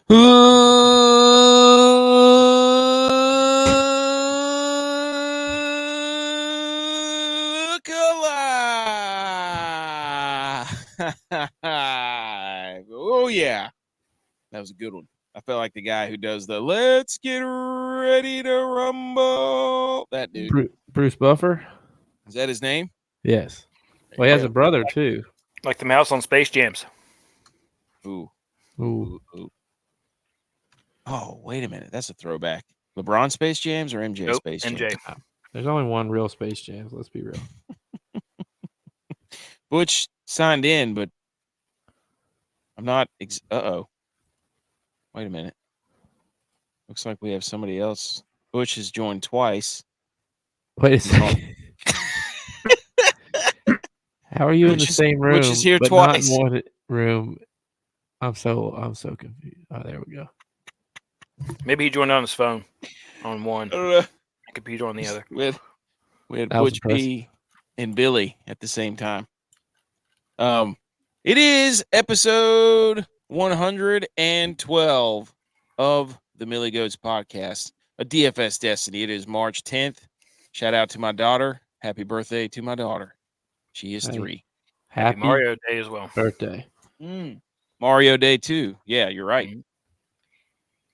Look alive! Oh yeah, that was a good one. I felt like the guy who does the "Let's get ready to rumble." That dude, Bruce Buffer. Is that his name? Yes. Well, he has a brother too. Like the mouse on Space Jams. Ooh. Ooh. Oh, wait a minute. That's a throwback. LeBron Space Jams or MJ Space Jams? MJ. There's only one real Space Jams. Let's be real. Butch signed in, but I'm not. Uh-oh. Wait a minute. Looks like we have somebody else. Butch has joined twice. Wait a second. How are you in the same room? Butch is here but twice. Not in one room. I'm so confused. Oh, there we go. Maybe he joined on his phone on one. Computer on the other. We had Butch P and Billy at the same time. It is episode 112 of the Millie Goats podcast, a DFS Destiny. It is March 10th. Shout out to my daughter. Happy birthday to my daughter. She is 3. Happy Mario Day as well. Birthday. Mario Day too. Yeah, you're right.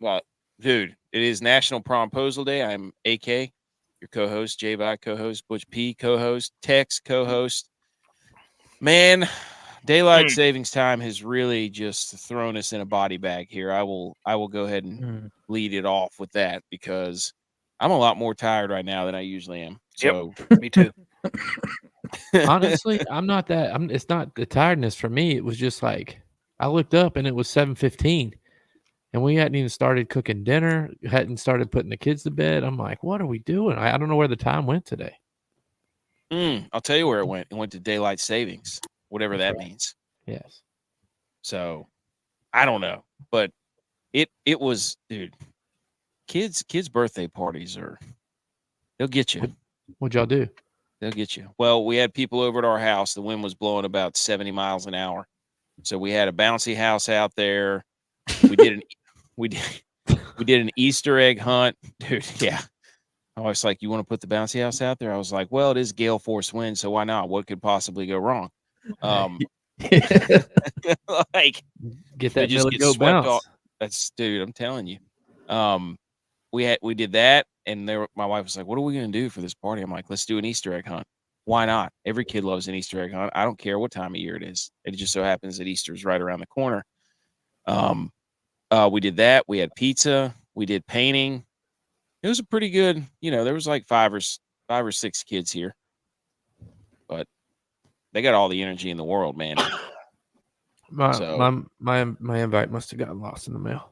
Well, dude, it is National Promposal Day. I'm AK, your co-host, J-Vi co-host, Butch P co-host, Tex co-host. Man, daylight savings time has really just thrown us in a body bag here. I will go ahead and lead it off with that because I'm a lot more tired right now than I usually am. So me too. Honestly, I'm not that. It's not the tiredness for me. It was just like I looked up and it was 7:15, and we hadn't even started cooking dinner. Hadn't started putting the kids to bed. I'm like, what are we doing? I don't know where the time went today. I'll tell you where it went. It went to daylight savings, whatever that means. Yes. So I don't know, but it was, dude. Kids' birthday parties they'll get you. What'd y'all do? They'll get you. Well, we had people over at our house. The wind was blowing about 70 miles an hour. So we had a bouncy house out there. We did an Easter egg hunt. Dude, yeah. I was like, you want to put the bouncy house out there? I was like, well, it is gale force wind, so why not? What could possibly go wrong? Like get that Millie Go bounce. Off. Dude, I'm telling you. We did that, and my wife was like, what are we going to do for this party? I'm like, let's do an Easter egg hunt. Why not? Every kid loves an Easter egg hunt. I don't care what time of year it is. It just so happens that Easter's right around the corner. We did that. We had pizza. We did painting. It was a pretty good, there was like 5 or 6 kids here, but they got all the energy in the world, man. My invite must have gotten lost in the mail.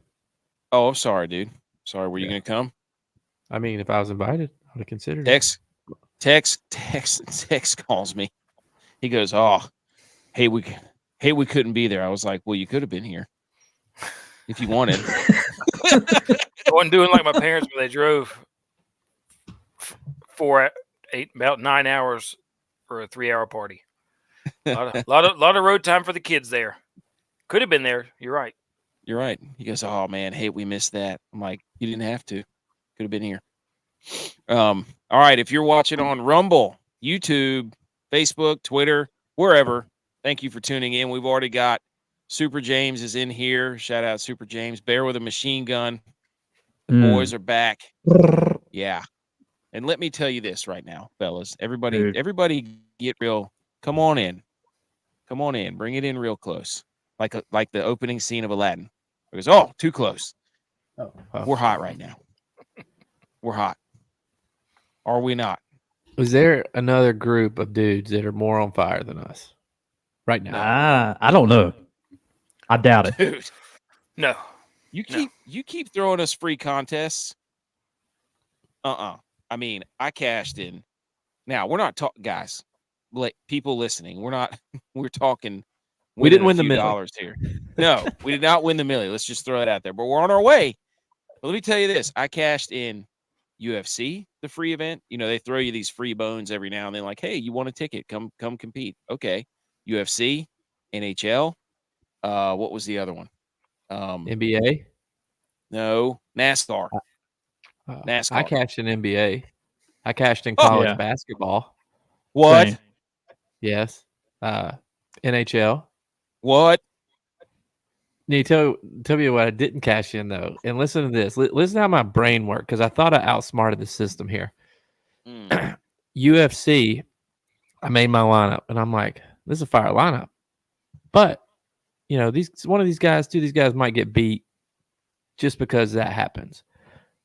Oh, I'm sorry, dude. Sorry. Were you going to come? I mean, if I was invited, I would have considered it. Tex calls me. He goes, "Oh, hey, we couldn't be there." I was like, "Well, you could have been here if you wanted." I wasn't doing like my parents when they drove about 9 hours for a 3-hour party. A lot of road time for the kids there. Could have been there. You're right. You're right. He goes, "Oh man, hey, we missed that." I'm like, "You didn't have to. Could have been here." All right. If you're watching on Rumble, YouTube, Facebook, Twitter, wherever, thank you for tuning in. We've already got Super James is in here. Shout out Super James. Bear with a machine gun. The boys are back. Yeah. And let me tell you this right now, fellas. Everybody get real. Come on in. Bring it in real close. Like the opening scene of Aladdin. Because, too close. We're hot right now. We're hot. Are we not? Is there another group of dudes that are more on fire than us right now? I don't know. I doubt it. Dude. No. You keep throwing us free contests. I mean, I cashed in. Now, we're not talking, guys, like people listening. We're talking. We didn't win the $1,000,000 here. No, we did not win the milli. Let's just throw it out there. But we're on our way. But let me tell you this. I cashed in UFC, the free event. They throw you these free bones every now and then, like, hey, you want a ticket? Come compete. Okay. UFC, NHL. What was the other one? NBA. No, NASCAR. I NASCAR. cashed in NBA. I cashed in Oh, college yeah. basketball. What? Same. Yes. NHL. What? Need to tell me what I didn't cash in though, and listen to this. Listen to how my brain worked because I thought I outsmarted the system here. Mm. UFC. I made my lineup, and I'm like, this is a fire lineup, but you know, two of these guys might get beat just because that happens.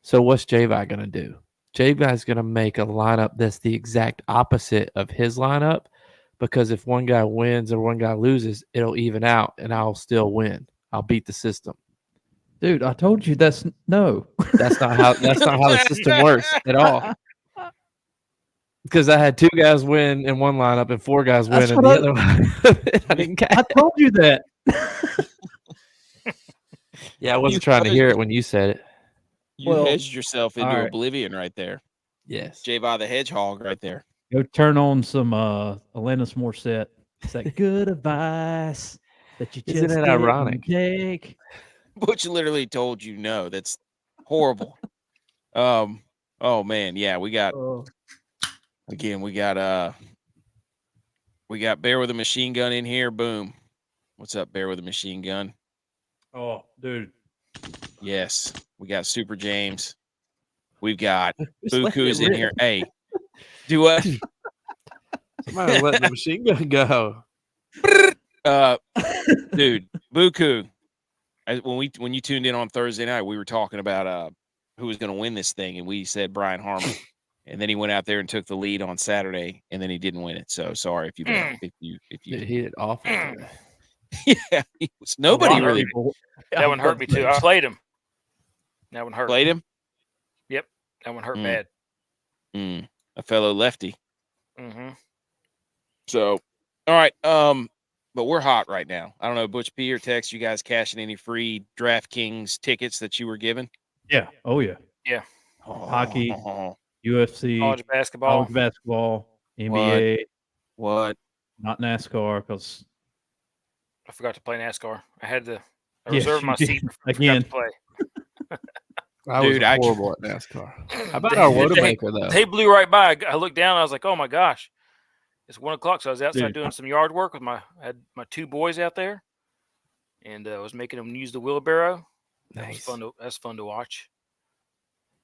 So what's J-Vi gonna do? J-Vi's gonna make a lineup that's the exact opposite of his lineup, because if one guy wins or one guy loses, it'll even out, and I'll still win. I'll beat the system. Dude, I told you that's no. That's not how the system works at all. Because I had two guys win in one lineup and four guys win That's in what the I- other one. I didn't catch. I told you that. Yeah, I wasn't You trying to hedged- hear it when you said it. You Well, hedged yourself into all right. oblivion right there. Yes. J-Vi the Hedgehog right there. Go turn on some Alanis Morissette. It's that good advice that you Isn't just it didn't ironic? take. Butch literally told you no. That's horrible. Oh man, yeah, we got Bear with a Machine Gun in here. Boom. What's up, Bear with a Machine Gun? Oh, dude. Yes. We got Super James. We've got Just let Buku's it in rip. here. Hey, do what? Somebody let the machine gun go. Dude, Buku. When you tuned in on Thursday night, we were talking about who was going to win this thing, and we said Brian Harmon, and then he went out there and took the lead on Saturday, and then he didn't win it. So sorry if you He hit it awful today. yeah, nobody one hurt really me. That one hurt me too. I played him. That one hurt. played him. Yep, that one hurt Mm. bad. A fellow lefty. Mm-hmm. So, all right. But we're hot right now. I don't know, Butch P or Tex, you guys cashing any free DraftKings tickets that you were given? Yeah. Oh, yeah. Hockey, UFC, College basketball. NBA, What? not NASCAR, because I forgot to play NASCAR. I Yes, reserved you my did. seat. Again. To play. I Dude, was horrible at NASCAR. How about our Wodamaker though? They blew right by. I looked down. I was like, "Oh my gosh, it's 1 o'clock." So I was outside Dude. doing some yard work I had my two boys out there, and I was making them use the wheelbarrow. Nice. That's fun to watch.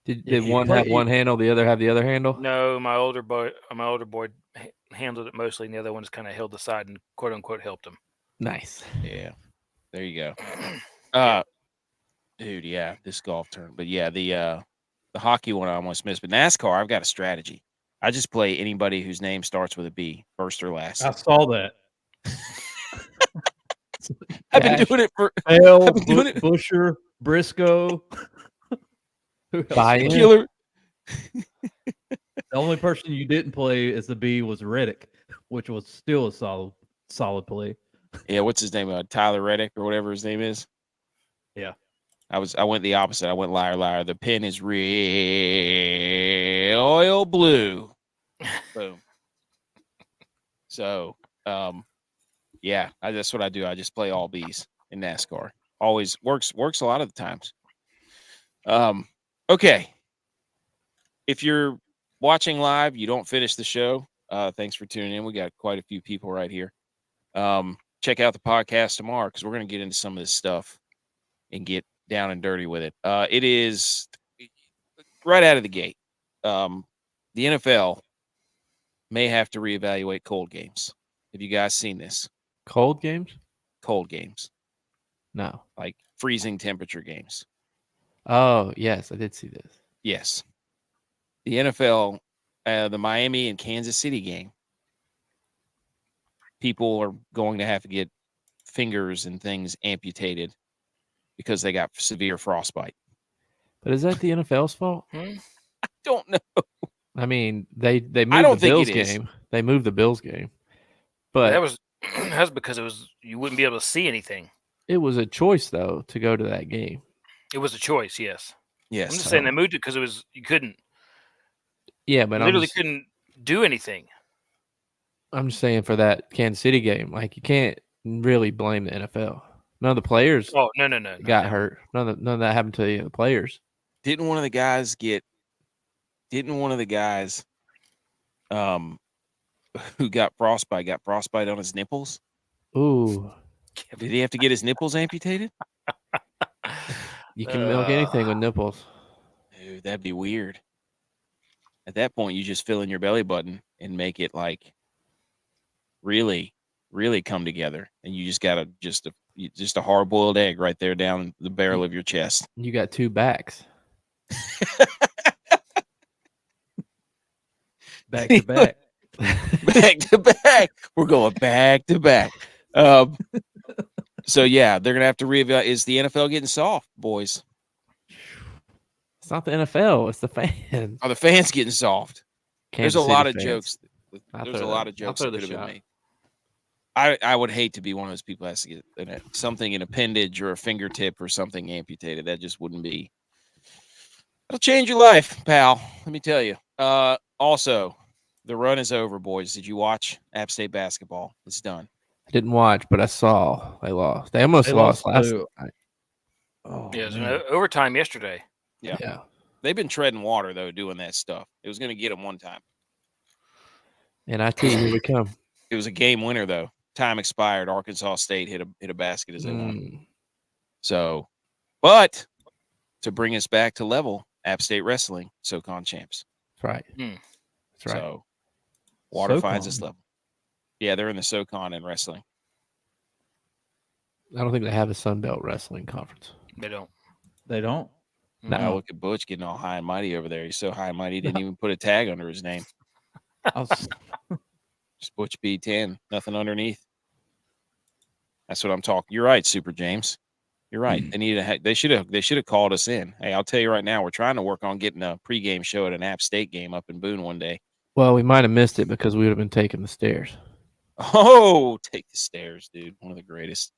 Did Yeah, one have one handle, the other have the other handle? No, my older boy handled it mostly, and the other one just kind of held aside and quote unquote helped him. Nice. Yeah. There you go. Dude, yeah, this golf tournament. But yeah, the hockey one I almost missed. But NASCAR, I've got a strategy. I just play anybody whose name starts with a B, first or last. I saw that. I've been doing it for Hale, I've been doing it. Busher, Briscoe. Who else? Buy in. Killer. The only person you didn't play as the B was Reddick, which was still a solid play. Yeah, what's his name? Tyler Reddick or whatever his name is. Yeah. I went the opposite. I went liar, liar. The pin is real oil blue. Boom. So, yeah, that's what I do. I just play all B's in NASCAR. Always works a lot of the times. Okay. If you're watching live, you don't finish the show. Thanks for tuning in. We got quite a few people right here. Check out the podcast tomorrow because we're going to get into some of this stuff and get down and dirty with it. It is right out of the gate. The NFL may have to reevaluate cold games. Have you guys seen this? Cold games? Cold games, No. like freezing temperature games. Oh, yes, I did see this. Yes. The NFL, the Miami and Kansas City game, people are going to have to get fingers and things amputated because they got severe frostbite. But is that the NFL's fault? Don't know. I mean, they moved don't the think Bills it is. game. They moved the Bills game. But that was because you wouldn't be able to see anything. it was a choice though to go to that game. It was a choice, yes. Yes. I'm just saying they moved it because you couldn't. Yeah, but Literally couldn't do anything. I'm just saying for that Kansas City game, like you can't really blame the NFL. None of the players Oh no. got hurt. None of that happened to any of the players. Didn't one of the guys who got frostbite on his nipples? Ooh, Did he have to get his nipples amputated? you can milk anything with nipples. Dude, that'd be weird. At that point, you just fill in your belly button and make it like really, really come together, and you just got just a hard boiled egg right there down the barrel of your chest. You got 2 backs. Back to back. Back to back. We're going back to back. So yeah, they're gonna have to reevaluate. Is the NFL getting soft, boys? It's not the NFL. It's the fans. Are the fans getting soft? Kansas There's a lot City of fans. jokes. There's a lot of jokes that could have been made. I would hate to be one of those people that has to get something, an appendage or a fingertip or something amputated. That just wouldn't be. It'll change your life, pal. Let me tell you. Also, the run is over, boys. Did you watch App State basketball? It's done. I didn't watch, but I saw they lost. They almost lost last to- night. Oh, Yeah, it was man. an overtime yesterday. Yeah. They've been treading water though, doing that stuff. It was going to get them one time. NIT, here we come. It was a game winner though. Time expired. Arkansas State hit a basket as they won. So, but to bring us back to level, App State wrestling, SoCon champs. That's right. That's right. So, water finds SoCon. us level. Yeah, they're in the SoCon in wrestling. I don't think they have a Sun Belt Wrestling Conference. They don't. They don't. Now look at Butch getting all high and mighty over there. He's so high and mighty, he didn't even put a tag under his name. I was- Just Butch B10, nothing underneath. That's what I'm talking. You're right, Super James. You're right. They need to. They should have called us in. Hey, I'll tell you right now, we're trying to work on getting a pregame show at an App State game up in Boone one day. Well, we might have missed it because we would have been taking the stairs. Oh, take the stairs, dude. One of the greatest.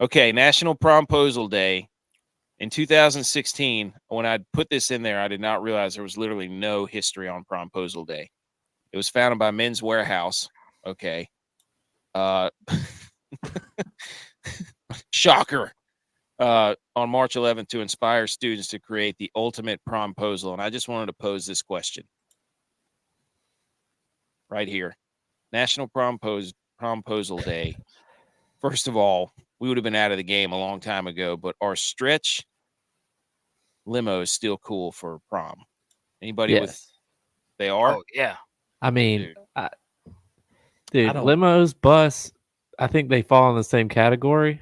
Okay, National Promposal Day. In 2016, when I put this in there, I did not realize there was literally no history on Promposal Day. It was founded by Men's Warehouse. Okay. Shocker. On March 11th to inspire students to create the ultimate promposal. And I just wanted to pose this question right here. National Promposal Day. First of all, we would have been out of the game a long time ago, but are stretch limos still cool for prom? Anybody with Yes. they are? Oh yeah. I mean, Dude. dude, I don't- limos, bus, I think they fall in the same category.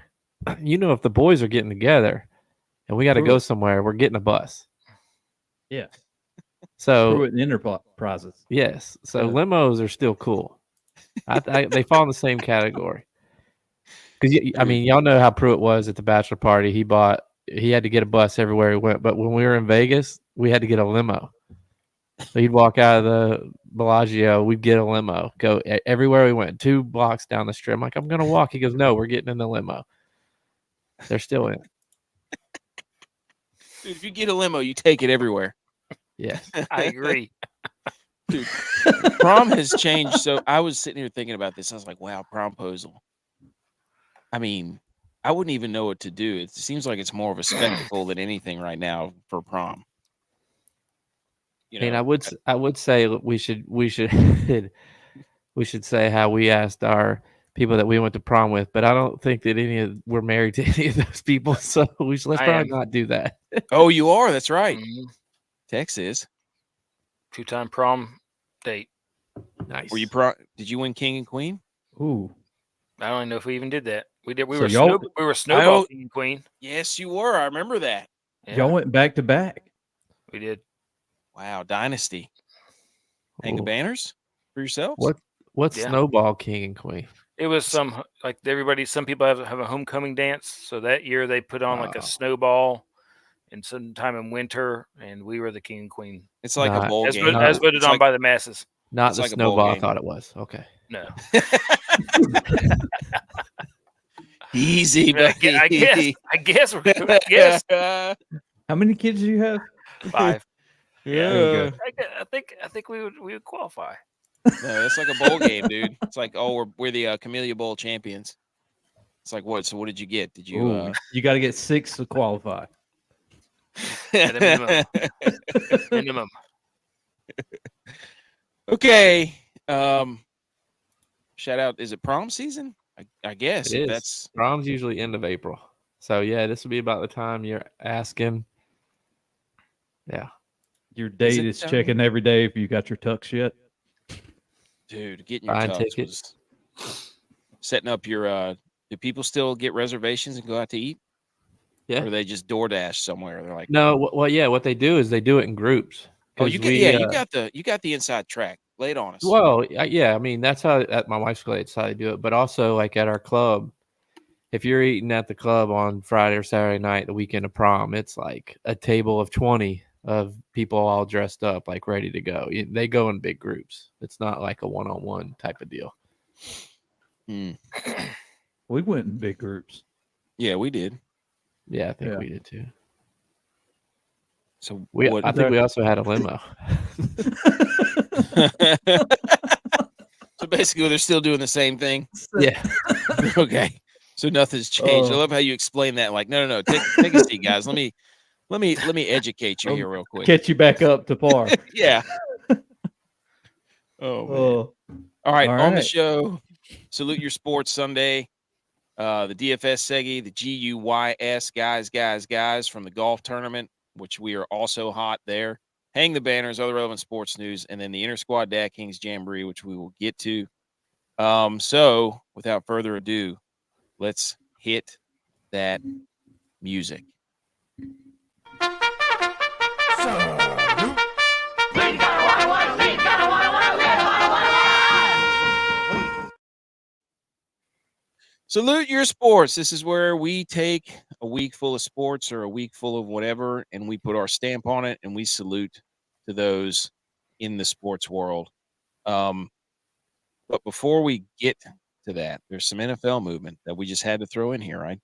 You know, if the boys are getting together and we got to go somewhere, we're getting a bus. Yeah. So, Pruitt and Enterprises. yes. So, Yeah. limos are still cool. They fall in the same category. Because, I mean, y'all know how Pruitt was at the bachelor party. He had to get a bus everywhere he went. But when we were in Vegas, we had to get a limo. So he'd walk out of the Bellagio, we'd get a limo, go everywhere we went, 2 blocks down the street. I'm like, I'm going to walk. He goes, no, we're getting in the limo. They're still in. Dude, if you get a limo, you take it everywhere. Yes. I agree. Dude, prom has changed. So I was sitting here thinking about this. I was like, wow, promposal. I mean, I wouldn't even know what to do. It seems like it's more of a spectacle than anything right now for prom. You I mean, know, I would say we should we should say how we asked our people that we went to prom with, but I don't think that we're married to any of those people, so let's I probably am. not do that. oh, you are. That's right. Mhm. Texas. 2-time prom date. Nice. Were you Did you win King and Queen? Ooh. I don't even know if we even did that. We did. We So were y'all- snowball king and queen. Yes, you were. I remember that. Yeah, Y'all went back to back. we did. Wow, dynasty. Hang the Ooh. banners for yourselves. What's Yeah. Snowball King and Queen? It was some like everybody. Some people have a homecoming dance. So that year they put on like Oh. a snowball, and sometime in winter, and we were the king and queen, It's like a Not- bowl as, game. as voted It's on like- by the masses. Not It's the like a bowl Snowball I game. thought it was. Okay. No, Easy, I buddy. guess we're good. I guess How many kids do you have? 5. Yeah. I think we would qualify. No, it's like a bowl game, dude. It's like, oh, we're the Camellia Bowl champions. It's like what? So what did you get? Did you? Ooh, you got to get 6 to qualify. At a minimum. Minimum. Okay. Shout out. Is it prom season? I guess It if is. that's Prom's usually end of April. So yeah, this will be about the time you're asking. Yeah. Your date it is done? checking every day if you got your tux yet. dude getting your Buying tux tickets. was setting up your. Do people still get reservations and go out to eat? Yeah. Or they just DoorDash somewhere? They're like, No, well, yeah, what they do is they do it in groups. oh, 'Cause you got you got the inside track. Lay it on us. Well, yeah, I mean that's how at my wife's place that's how they do it. But also like at our club, if you're eating at the club on Friday or Saturday night, the weekend of prom, it's like a table of 20 of people all dressed up, like ready to go. They go in big groups. It's not like a one-on-one type of deal. Hmm. We went in big groups. Yeah, we did. Yeah, I think Yeah. we did too. So I think we also had a limo. So basically, they're still doing the same thing. Yeah. Okay. So nothing's changed. I Oh. love how you explain that. Like, no. Take a seat, guys. Let me educate you here real quick. Catch you back up to par. Yeah. Oh man. Oh, All right. all On the right. show, Salute Your Sports Sunday. The DFS Segi, the G.U.Y.S. guys from the golf tournament, which we are also hot there. Hang the banners, other relevant sports news, and then the Inter Squad DraftKings Jamboree, which we will get to. So without further ado, let's hit that music. Salute Your Sports. This is where we take a week full of sports or a week full of whatever, and we put our stamp on it, and we salute to those in the sports world. But before we get to that, there's some NFL movement that we just had to throw in here, right?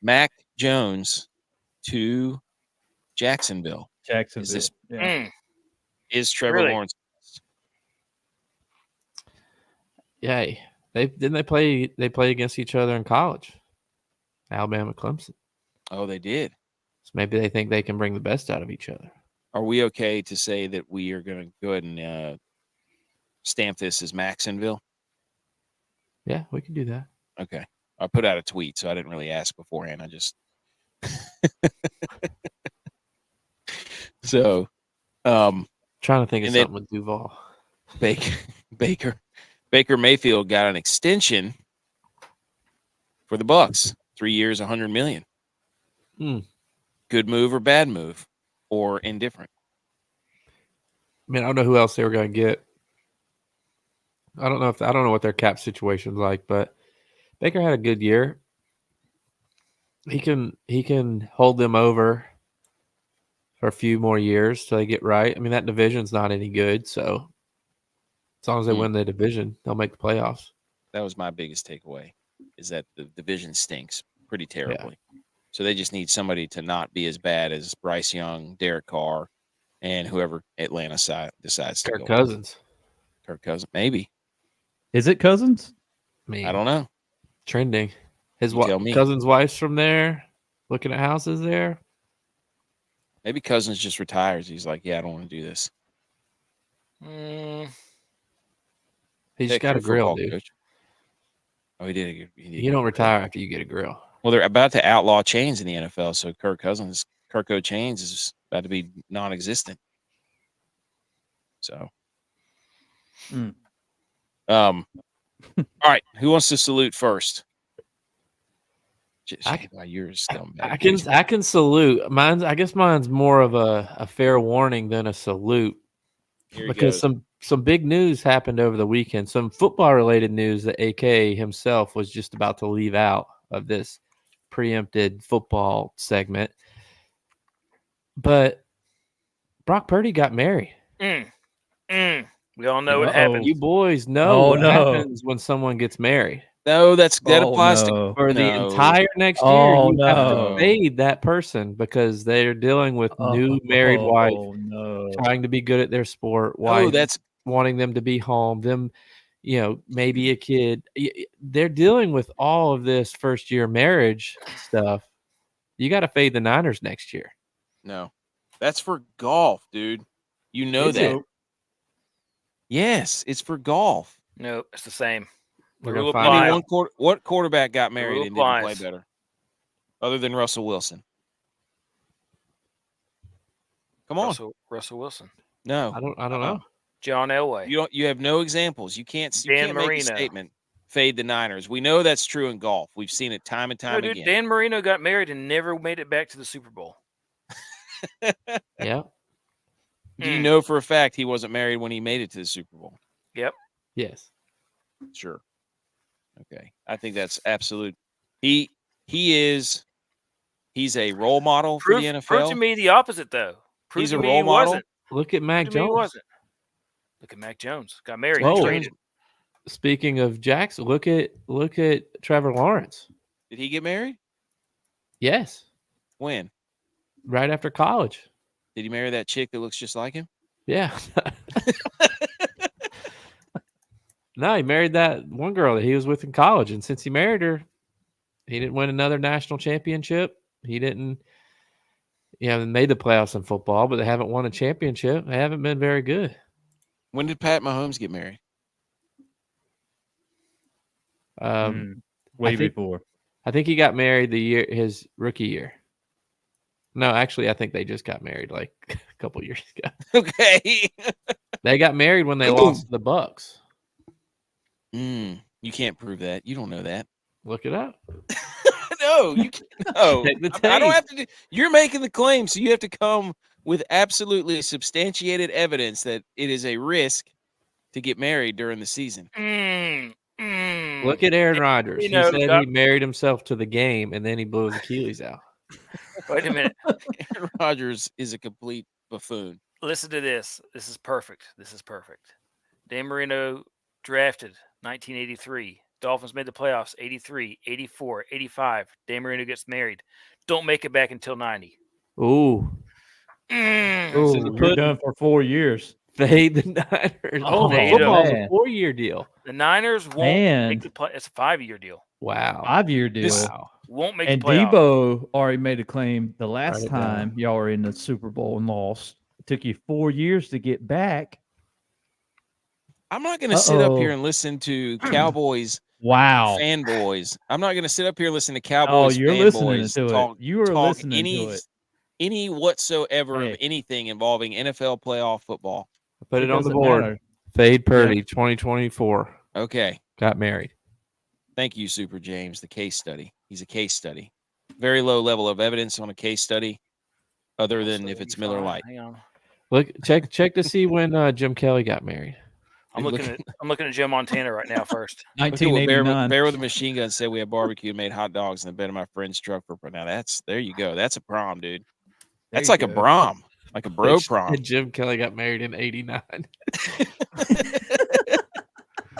Mac Jones to Jacksonville. Jacksonville. Yeah. Is Trevor Really? Lawrence? Yeah. They play against each other in college. Alabama, Clemson. Oh, they did. So maybe they think they can bring the best out of each other. Are we okay to say that we are going to go ahead and stamp this as Maxonville? Yeah, we can do that. Okay. I put out a tweet, so I didn't really ask beforehand. I just so Trying to think of and then- something with Duval. Baker Mayfield got an extension for the Bucks. 3 years, $100 million. Good move or bad move or indifferent? I mean, I don't know who else they were going to get. I don't know what their cap situation's like, but Baker had a good year. He can hold them over for a few more years till they get right. I mean, that division's not any good, so as long as they win the division, they'll make the playoffs. That was my biggest takeaway, is that the division stinks pretty terribly. Yeah. So they just need somebody to not be as bad as Bryce Young, Derek Carr, and whoever Atlanta decides to go. Kirk Cousins. Kirk Cousins, maybe. Is it Cousins? I don't know. Trending. His me. cousin's wife's from there, looking at houses there. Maybe Cousins just retires. He's like, yeah, I don't want to do this. He just got a grill, dude. Coach. Oh, he did. You don't retire after you get a grill. Well, they're about to outlaw chains in the NFL, so Kirko Chains is about to be non-existent. So, all right. Who wants to salute first? I can salute. I guess mine's more of a fair warning than a salute, because some big news happened over the weekend. Some football related news that AK himself was just about to leave out of this preempted football segment. But Brock Purdy got married. We all know what happened. You boys know what happens when someone gets married. No, that applies to for the entire next year. You have to fade that person because they're dealing with new married wife, trying to be good at their sport, wife wanting them to be home, them maybe a kid. They're dealing with all of this first-year marriage stuff. You got to fade the Niners next year. No, that's for golf, dude. You know Is that. it? Yes, it's for golf. No, it's the same. The We're rule gonna find applies. out. What quarterback got The married rule and didn't play applies. better, other than Russell Wilson? Come on. Russell Wilson. No, I don't know. John Elway. you have no examples. You can't Dan make a Marino. statement. Fade the Niners. We know that's true in golf. We've seen it time and time dude, again. Dan Marino got married and never made it back to the Super Bowl. Yeah. Do you know for a fact he wasn't married when he made it to the Super Bowl? Yep. Yes. Sure. Okay. I think that's absolute. He's a role model for the NFL. Prove to me the opposite, though. Prove He's to a me role he model. wasn't. Look at Mac Prove to me he Jones. wasn't. Look at Mac Jones. Got married. Whoa. Traded. Speaking of Jackson, look at Trevor Lawrence. Did he get married? Yes. When? Right after college. Did he marry that chick that looks just like him? Yeah. No, he married that one girl that he was with in college. And since he married her, he didn't win another national championship. He didn't, made the playoffs in football, but they haven't won a championship. They haven't been very good. When did Pat Mahomes get married? Way before. I think he got married his rookie year. No, actually, I think they just got married like a couple years ago. Okay. They got married when they lost to the Bucks. You can't prove that. You don't know that. Look it up. No, you can't. No. Check the I don't tape. have to do. You're making the claim, so you have to come with absolutely substantiated evidence that it is a risk to get married during the season. Look at Aaron Rodgers. You He know, said Doc- he married himself to the game, and then he blew his Achilles out. Wait a minute. Aaron Rodgers is a complete buffoon. Listen to this. This is perfect. Dan Marino drafted 1983. Dolphins made the playoffs 83, 84, 85. Dan Marino gets married. Don't make it back until 90. Ooh. Ooh, you're done for 4 years. Fade the Niners. Oh, football's a man. 4-year deal. The Niners won't make the play. It's a 5-year deal. Wow. 5-year deal. Wow. Won't make And the playoffs. Debo already made a claim the last Write it time down. y'all were in the Super Bowl and lost. It took you 4 years to get back. I'm not going to sit up here and listen to Cowboys Wow. fanboys. I'm not going to sit up here and listen to Oh, Cowboys you're listening fanboys to talk, it. You were talk listening to it. any whatsoever Hey. of anything involving NFL playoff football. Put it on the doesn't board. matter. Fade Purdy, 2024. Okay. Got married. Thank you, Super James. The case study. He's a case study. Very low level of evidence on a case study, other than if it's Miller Lite. Hang on. Look, check to see when Jim Kelly got married. I'm looking at Joe Montana right now first. Look at what Bear 1989. with a Machine Gun said. We had barbecue and made hot dogs in the bed of my friend's truck for. Now there you go. That's a prom, dude. That's There like you a go. prom, like a bro prom. And Jim Kelly got married in 89.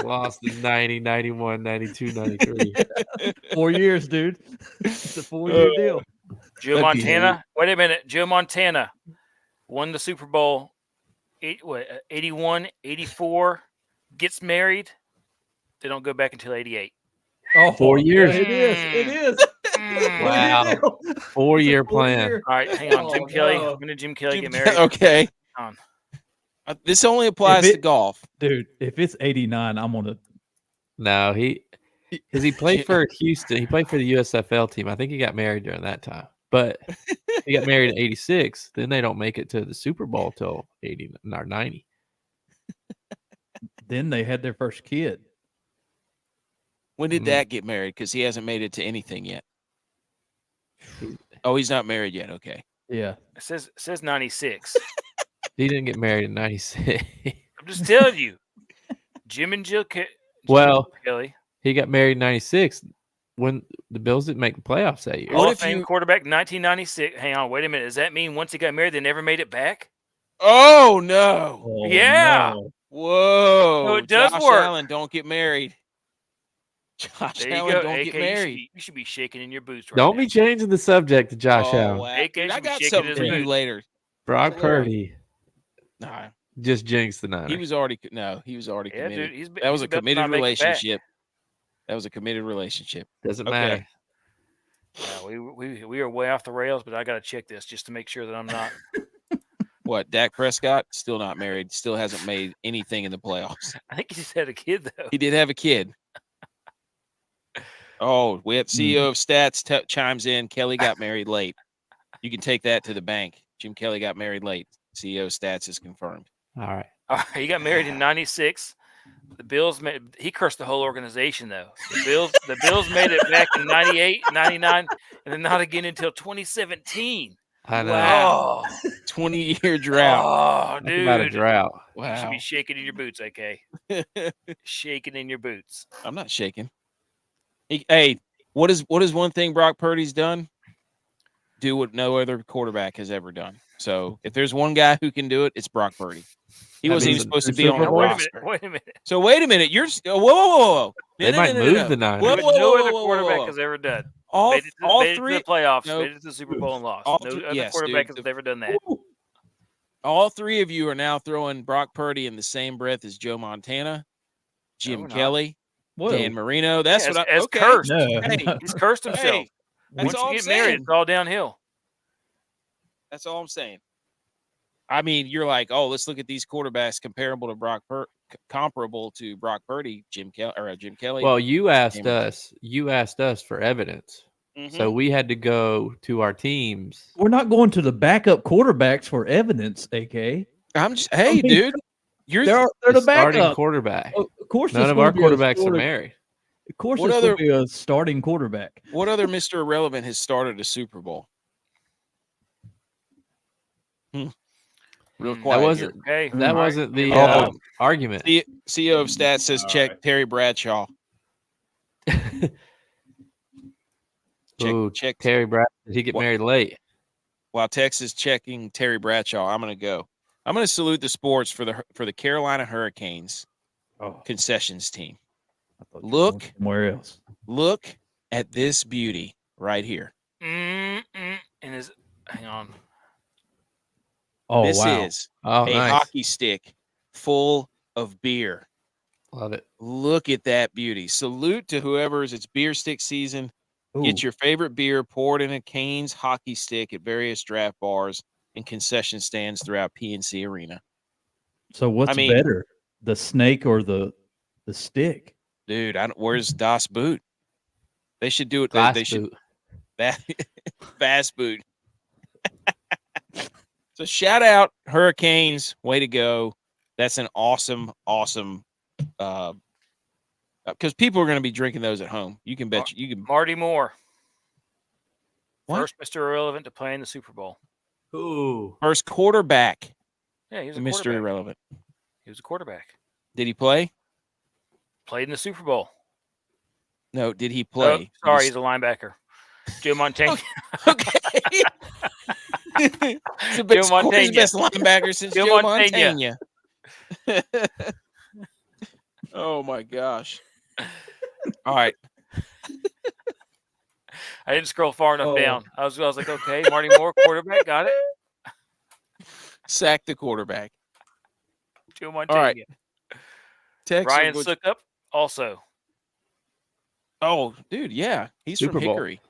Lost in 90, 91, 92, 93. 4 years, dude. It's a 4-year deal. Joe That'd be Montana. Wait a minute. Joe Montana won the Super Bowl 81, 84, gets married. They don't go back until 88. Oh, 4 years. It is. It is. Wow. 4-year plan. All right, hang on. Jim Oh, Kelly. no. When did Jim Kelly get Jim married? Okay. On. This only applies If to it- golf. Dude, if it's 89, I'm on to. No, because he played for Houston. He played for the USFL team. I think he got married during that time. But he got married in 86. Then they don't make it to the Super Bowl till 80 or 90. Then they had their first kid. When did Dak get married? Because he hasn't made it to anything yet. Oh, he's not married yet. Okay. Yeah. It says 96. He didn't get married in 96. I'm just telling you. Jim and Jill Well, Kelly. he got married in 96 when the Bills didn't make the playoffs that year. Hall What of if Fame you- quarterback 1996. Hang on, wait a minute. Does that mean once he got married, they never made it back? Oh no! Oh, Yeah. no. Whoa! No, it does Josh work. Allen, don't get married. Josh There you Allen, go. don't AK, get married. You should be shaking in your boots right Don't now. be changing the subject to Josh Oh, Allen. wow. AK Dude, I should be got shaking something his for you boots. later. Brock Purdy. Nah, Just jinx the Niners. He was already Yeah, committed. dude, he's That was he's a about to committed not make it back. relationship. That was a committed relationship. Doesn't Okay. matter. No, we are way off the rails, but I got to check this just to make sure that I'm not. What? Dak Prescott still not married. Still hasn't made anything in the playoffs. I think he just had a kid though. He did have a kid. Oh, we have CEO of Stats chimes in. Kelly got married late. You can take that to the bank. Jim Kelly got married late. CEO of Stats is confirmed. All right. He got married in '96. The Bills he cursed the whole organization though. The Bills made it back in '98, '99, and then not again until 2017. I know. Wow. 20-year drought. Oh, Talk about a dude. drought. You should Wow. be shaking in your boots, AK. Shaking in your boots. I'm not shaking. Hey, what is one thing Brock Purdy's done? Do what no other quarterback has ever done. So if there's one guy who can do it, it's Brock Purdy. He That wasn't even means supposed to the be on Super the Bowl? roster. Wait a minute. So wait a minute. You're whoa. They might move the Niners. Whoa, Do whoa, what no whoa, other whoa, quarterback whoa. has ever done. All Made it to three the playoffs, no, made it to the Super Bowl and lost. all No three- other yes, quarterback dude. has ever done that. all three of you are now throwing Brock Purdy in the same breath as Joe Montana, Jim we're not. Kelly, Whoa. Dan Marino. That's Yeah, what as okay. cursed. No, Hey, no. He's cursed himself. Hey, that's Once all you I'm get married, saying. it's all downhill. That's all I'm saying. I mean, you're like, oh, let's look at these quarterbacks comparable to comparable to Brock Purdy, Jim Kelly. Well, you asked Damn us for evidence. Mhm. So we had to go to our teams. We're not going to the backup quarterbacks for evidence, AK. I'm just, hey, I mean, dude, you're They're The the starting backup. quarterback. Of course, None it's of gonna our be a quarterbacks are starting- married. Of course, What it's other- going to be a starting quarterback. what other Mr. Irrelevant has started a Super Bowl? Real quiet. That wasn't Okay. that all right. wasn't the Oh. argument. here. CEO of Stats says All check right. Terry Bradshaw. Ooh, check. Terry Brad. Did he get What- married late? While Texas checking Terry Bradshaw, I'm going to go. I'm going to salute the sports for the Carolina Hurricanes Oh, concessions team. I thought you were Look. going somewhere else. Look at this beauty right here. And hang on. Oh, This wow. is Oh, a nice. hockey stick full of beer. Love it. Look at that beauty. Salute to whoever's it's beer stick season. Ooh. Get your favorite beer poured in a Canes hockey stick at various draft bars and concession stands throughout PNC Arena. So what's mean- better, the snake or the stick? Dude, where's Das Boot? They should do it. Glass They should boot. that fast boot. So shout out Hurricanes, way to go! That's an awesome. Because people are going to be drinking those at home. You can bet you can. Marty Moore, What? first Mr. Irrelevant to play in the Super Bowl. Ooh. First quarterback, Yeah, he was a Mr. quarterback. Irrelevant. He was a quarterback. Did he play? Played in the Super Bowl. No. Did he Oh, play? sorry, he's a linebacker. Joe Montana. Okay. It's the best, Joe he's the Montana. best linebacker since Joe Joe Montana. Montana. Oh my gosh! All right, I didn't scroll far enough Oh. down. I was like, okay, Marty Moore, quarterback, got it. sack the quarterback. Joe Montana. All right. Texas, Ryan Suckup, also. Oh, dude, yeah, he's Super from Bowl. Hickory.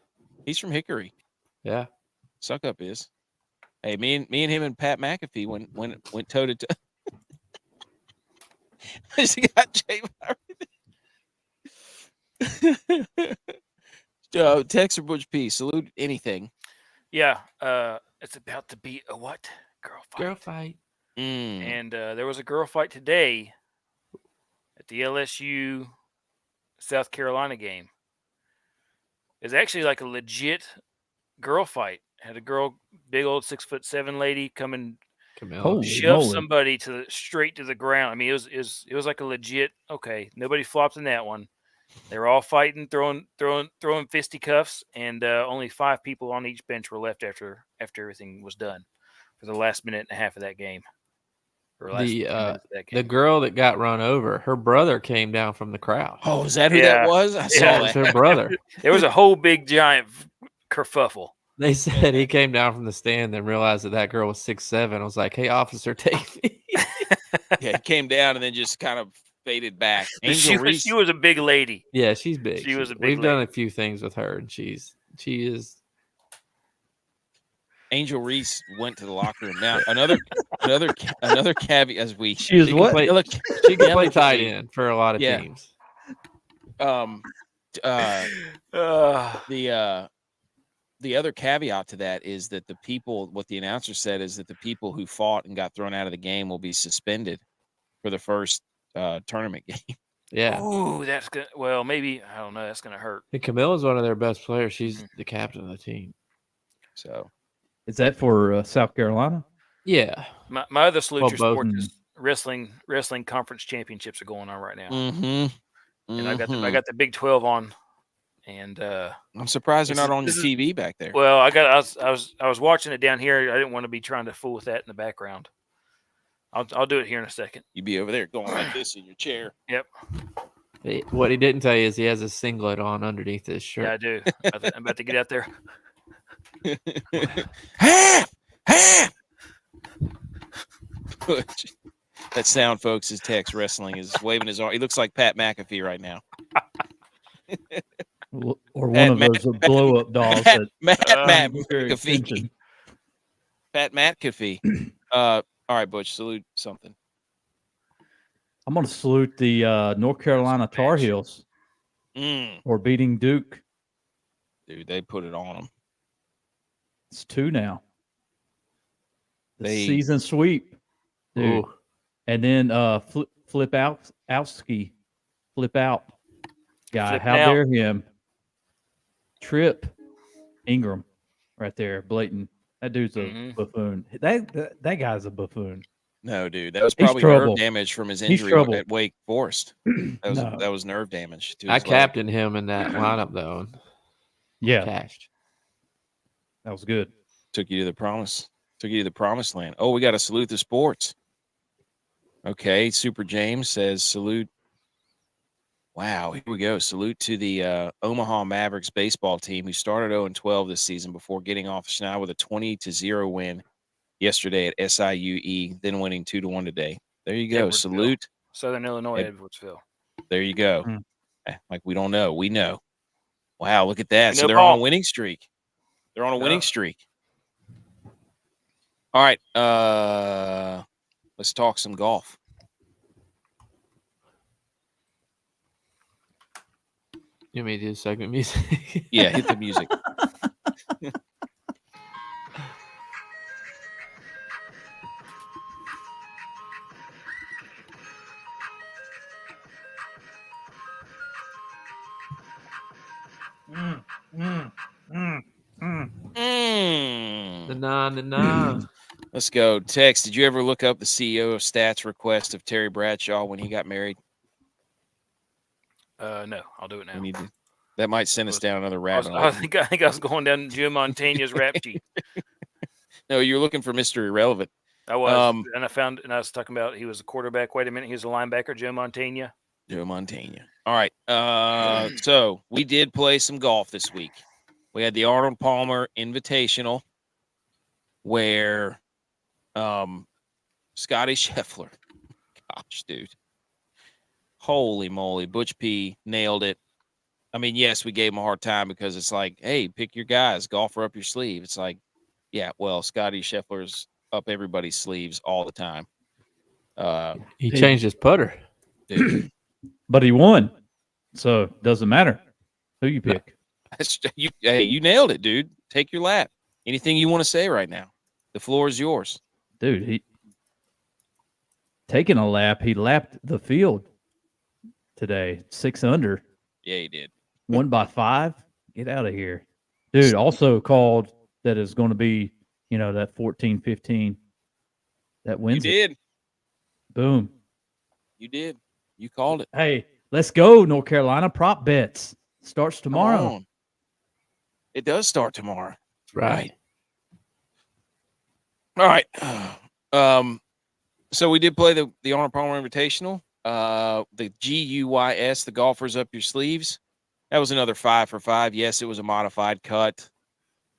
He's from Hickory. Yeah. Suckup is. Hey, me and him and Pat McAfee went toe to toe. She got Jay Tex or Butch P. Salute anything. Yeah, it's about to be a what? Girl fight. Girl fight. Mm. And there was a girl fight today at the LSU South Carolina game. It's actually like a legit girl fight. Had a girl, big old 6'7" lady, come and Camilla. Holy shove moly. somebody straight to the ground. I mean, it was like a legit. Okay, nobody flopped in that one. They were all fighting, throwing fisticuffs, and only 5 people on each bench were left after everything was done for the last minute and a half of that game. Or last 10 minutes of that game. The girl that got run over, her brother came down from the crowd. Oh, is that who Yeah. that was? I saw Yeah. That was that. her brother. There was a whole big giant kerfuffle. They said he came down from the stand and realized that girl was 6'7". I was like, "Hey, officer, take me." Yeah, he came down and then just kind of faded back. Angel Reese. She was a big lady. Yeah, she's big. She was a big We've done lady. a few things with her, and she is. Angel Reese went to the locker room. Now another caveat as we She is what? She can play tight end for a lot of teams. The other caveat to that is that what the announcer said is that the people who fought and got thrown out of the game will be suspended for the first tournament game. Yeah. Oh, that's good. Well, maybe I don't know. That's gonna hurt. And Camilla's one of their best players. She's the captain of the team. So, is that for South Carolina? Yeah. My other salute your sport is wrestling conference championships are going on right now. And I got the Big 12 on, and I'm surprised they're not on your TV back there. Well, I was watching it down here. I didn't want to be trying to fool with that in the background. I'll do it here in a second. You'd be over there going like this in your chair. Yep. What he didn't tell you is he has a singlet on underneath his shirt. Yeah, I do. I'm about to get out there. That sound, folks, is Tex Wrestling. Is waving his arm. He looks like Pat McAfee right now. Or one of those blow-up dolls. Matt McAfee. Pat McAfee. All right, Butch, salute something. I'm going to salute the North Carolina Tar Heels for beating Duke. Dude, they put it on them. It's 2 now. The season sweep. Dude. Ooh. And then Flip out guy. How dare him? Trip Ingram right there, blatant. That dude's a buffoon. That guy's a buffoon. No, dude, that was probably nerve damage from his injury at Wake Forest. That was nerve damage. I captained him in that lineup though. Yeah, cashed. That was good. Took you to the promised land. Oh, we got to salute the sports. Okay, Super James says salute. Wow, here we go. Salute to the Omaha Mavericks baseball team who started 0-12 this season before getting off the schneid with a 20-0 win yesterday at SIUE, then winning 2-1 today. There you go. Salute. Southern Illinois, Edwardsville. There you go. Like we don't know. We know. Wow, look at that. So they're on a winning streak. They're on a winning streak. All right. Let's talk some golf. You want me to do segment music? Yeah, hit the music. Let's go. Tex, did you ever look up the CEO of Stats request of Terry Bradshaw when he got married? No, I'll do it now. That might send us down another rabbit hole. I think I was going down Joe Montana's rap sheet. No, you're looking for Mr. Irrelevant. I was, and I was talking about he was a quarterback. Wait a minute, he was a linebacker, Joe Montana. Joe Montana. All right. So we did play some golf this week. We had the Arnold Palmer Invitational, where Scotty Scheffler. Gosh, dude. Holy moly. Butch P nailed it. I mean, yes, we gave him a hard time because it's like, hey, pick your guys, golfer up your sleeve. It's like, yeah, well, Scotty Scheffler's up everybody's sleeves all the time. He changed his putter. Dude. But he won. So it doesn't matter who you pick. You nailed it, dude. Take your lap. Anything you want to say right now? The floor is yours. Dude, he taking a lap. He lapped the field today. 6 under. Yeah, he did. Won by 5. Get out of here. Dude, also called that is going to be, that 14-15 that wins. You did. Boom. You did. You called it. Hey, let's go, North Carolina. Prop bets. Starts tomorrow. It does start tomorrow. Right. All right. So we did play the Arnold Palmer Invitational. The G.U.Y.S, the golfers up your sleeves. That was another 5 for 5. Yes, it was a modified cut.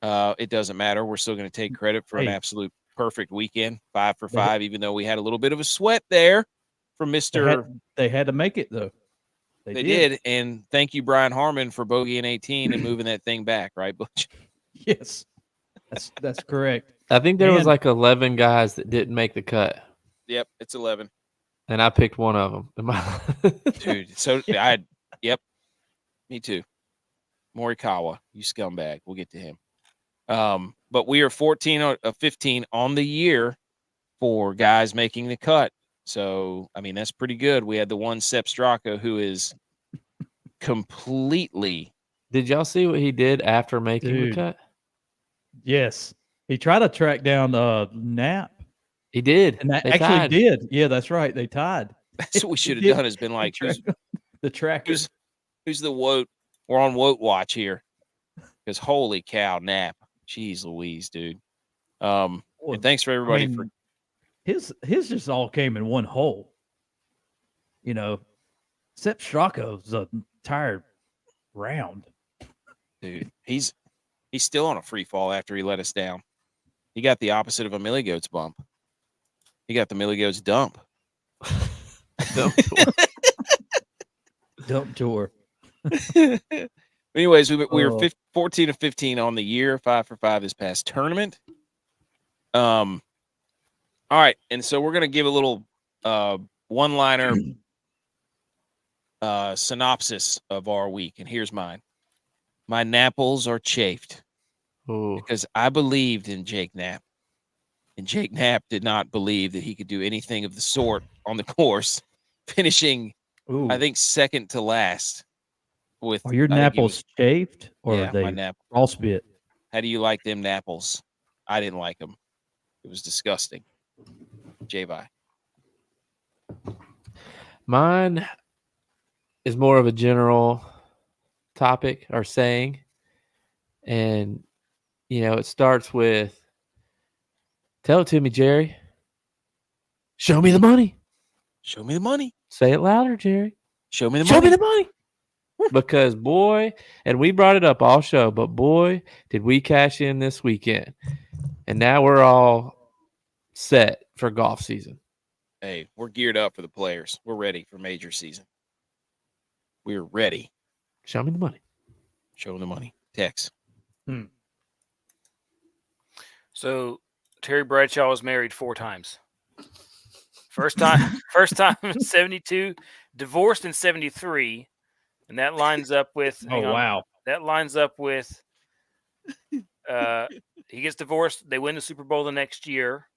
It doesn't matter. We're still going to take credit for an absolute perfect weekend, 5 for 5, even though we had a little bit of a sweat there from Mr. They had to make it, though. They did. And thank you, Brian Harmon, for bogeying 18 and moving that thing back, right, Butch? Yes. That's correct. I think there was like 11 guys that didn't make the cut. Yep, it's 11. And I picked one of them. Dude, so yep, me too. Morikawa, you scumbag. We'll get to him. But we are 14 of 15 on the year for guys making the cut. So, I mean, that's pretty good. We had the one Sepp Straka who is completely. Did y'all see what he did after making the cut? Yes. He tried to track down Knapp. He did. And that They actually tied. did. Yeah, that's right. They tied. That's what we should have done, has been like, who's the Woat? We're on Woat watch here. Because holy cow, Knapp. Jeez Louise, dude. And thanks for everybody for his just all came in one hole. You know, Sepp Straka's a tired round. Dude, he's still on a free fall after he let us down. He got the opposite of a Millie Goats bump. He got the Millie Goats dump. Dump tour. Anyways, we were 14 of 15 on the year, 5 for 5 this past tournament. All right, and so we're gonna give a little one-liner synopsis of our week, and here's mine. My napples are chafed because I believed in Jake Knapp, and Jake Knapp did not believe that he could do anything of the sort on the course, finishing, I think, second to last. Are your napples shaved or yeah, are they my nap frostbit? How do you like them napples? I didn't like them. It was disgusting. J-Vi. Mine is more of a general topic or saying. And, you know, it starts with, tell it to me, Jerry. Show me the money. Show me the money. Say it louder, Jerry. Show me the money. Show me the money. Because, boy, and we brought it up all show, but, boy, did we cash in this weekend. And now we're all set for golf season. Hey, we're geared up for the players. We're ready for major season. We're ready. Show me the money. Show me the money. Tex. So Terry Bradshaw was married 4 times. First time in 72, divorced in 73, and that lines up with That lines up with he gets divorced, they win the Super Bowl the next year.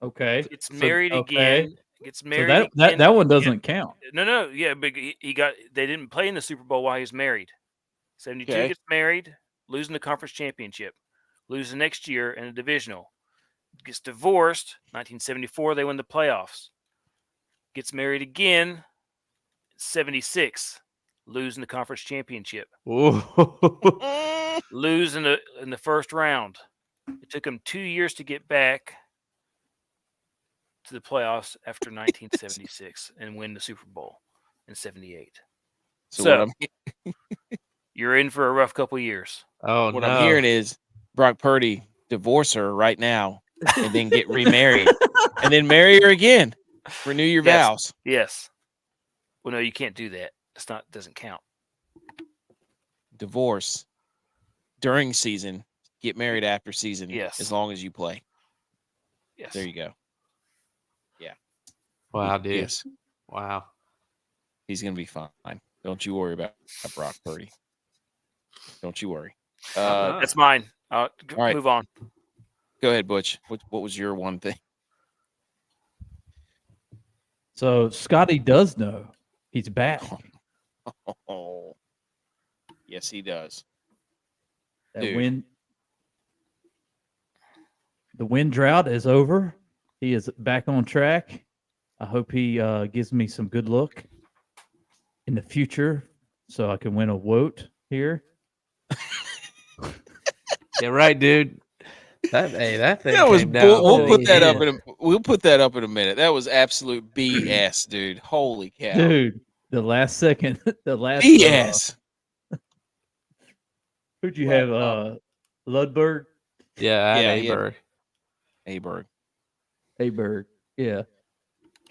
Okay. Gets married again. Gets married. So that one doesn't count. No, yeah, but they didn't play in the Super Bowl while he was married. 72 gets married, losing the conference championship, lose the next year in a divisional. Gets divorced, 1974, they win the playoffs. Gets married again, 76, losing the conference championship. Lose in the first round. It took him 2 years to get back to the playoffs after 1976 and win the Super Bowl in 78. So you're in for a rough couple of years. Oh, what I'm hearing is Brock Purdy divorce her right now and then get remarried and then marry her again. Renew your vows. Yes. Well, no, you can't do that. Doesn't count. Divorce during season, get married after season. Yes. As long as you play. Yes. There you go. Yeah. Wow, dude. Yes. Wow. He's going to be fine. Don't you worry about Brock Purdy. Don't you worry. That's mine. All right. Move on. Go ahead, Butch. What was your one thing? So Scotty does know he's back. Oh, yes, he does. The wind drought is over. He is back on track. I hope he gives me some good luck in the future so I can win a Woat here. Yeah, right, dude. That thing. That was we'll put that up in a minute. That was absolute BS, dude. Holy cow, dude! The last BS. Who'd you have? Ludberg. Yeah, Aberg. Aberg. Aberg. Yeah.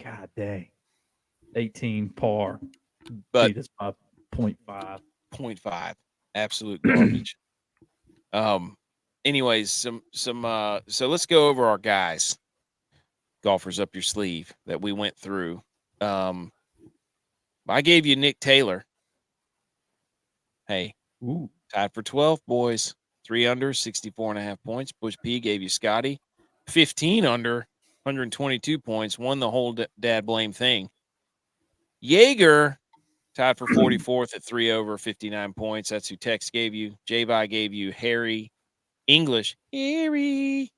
God dang. 18 par. But Beat us by 0.5. 0.5. Absolute garbage. Anyways, so let's go over our guys. Golfers up your sleeve that we went through. I gave you Nick Taylor. Hey, Ooh. tied for 12, boys. 3 under, 64.5 points. Bush P gave you Scotty. 15 under, 122 points. Won the whole dad blame thing. Yeager tied for 44th at 3 over, 59 points. That's who Tex gave you. J-Vi gave you Harry English. Harry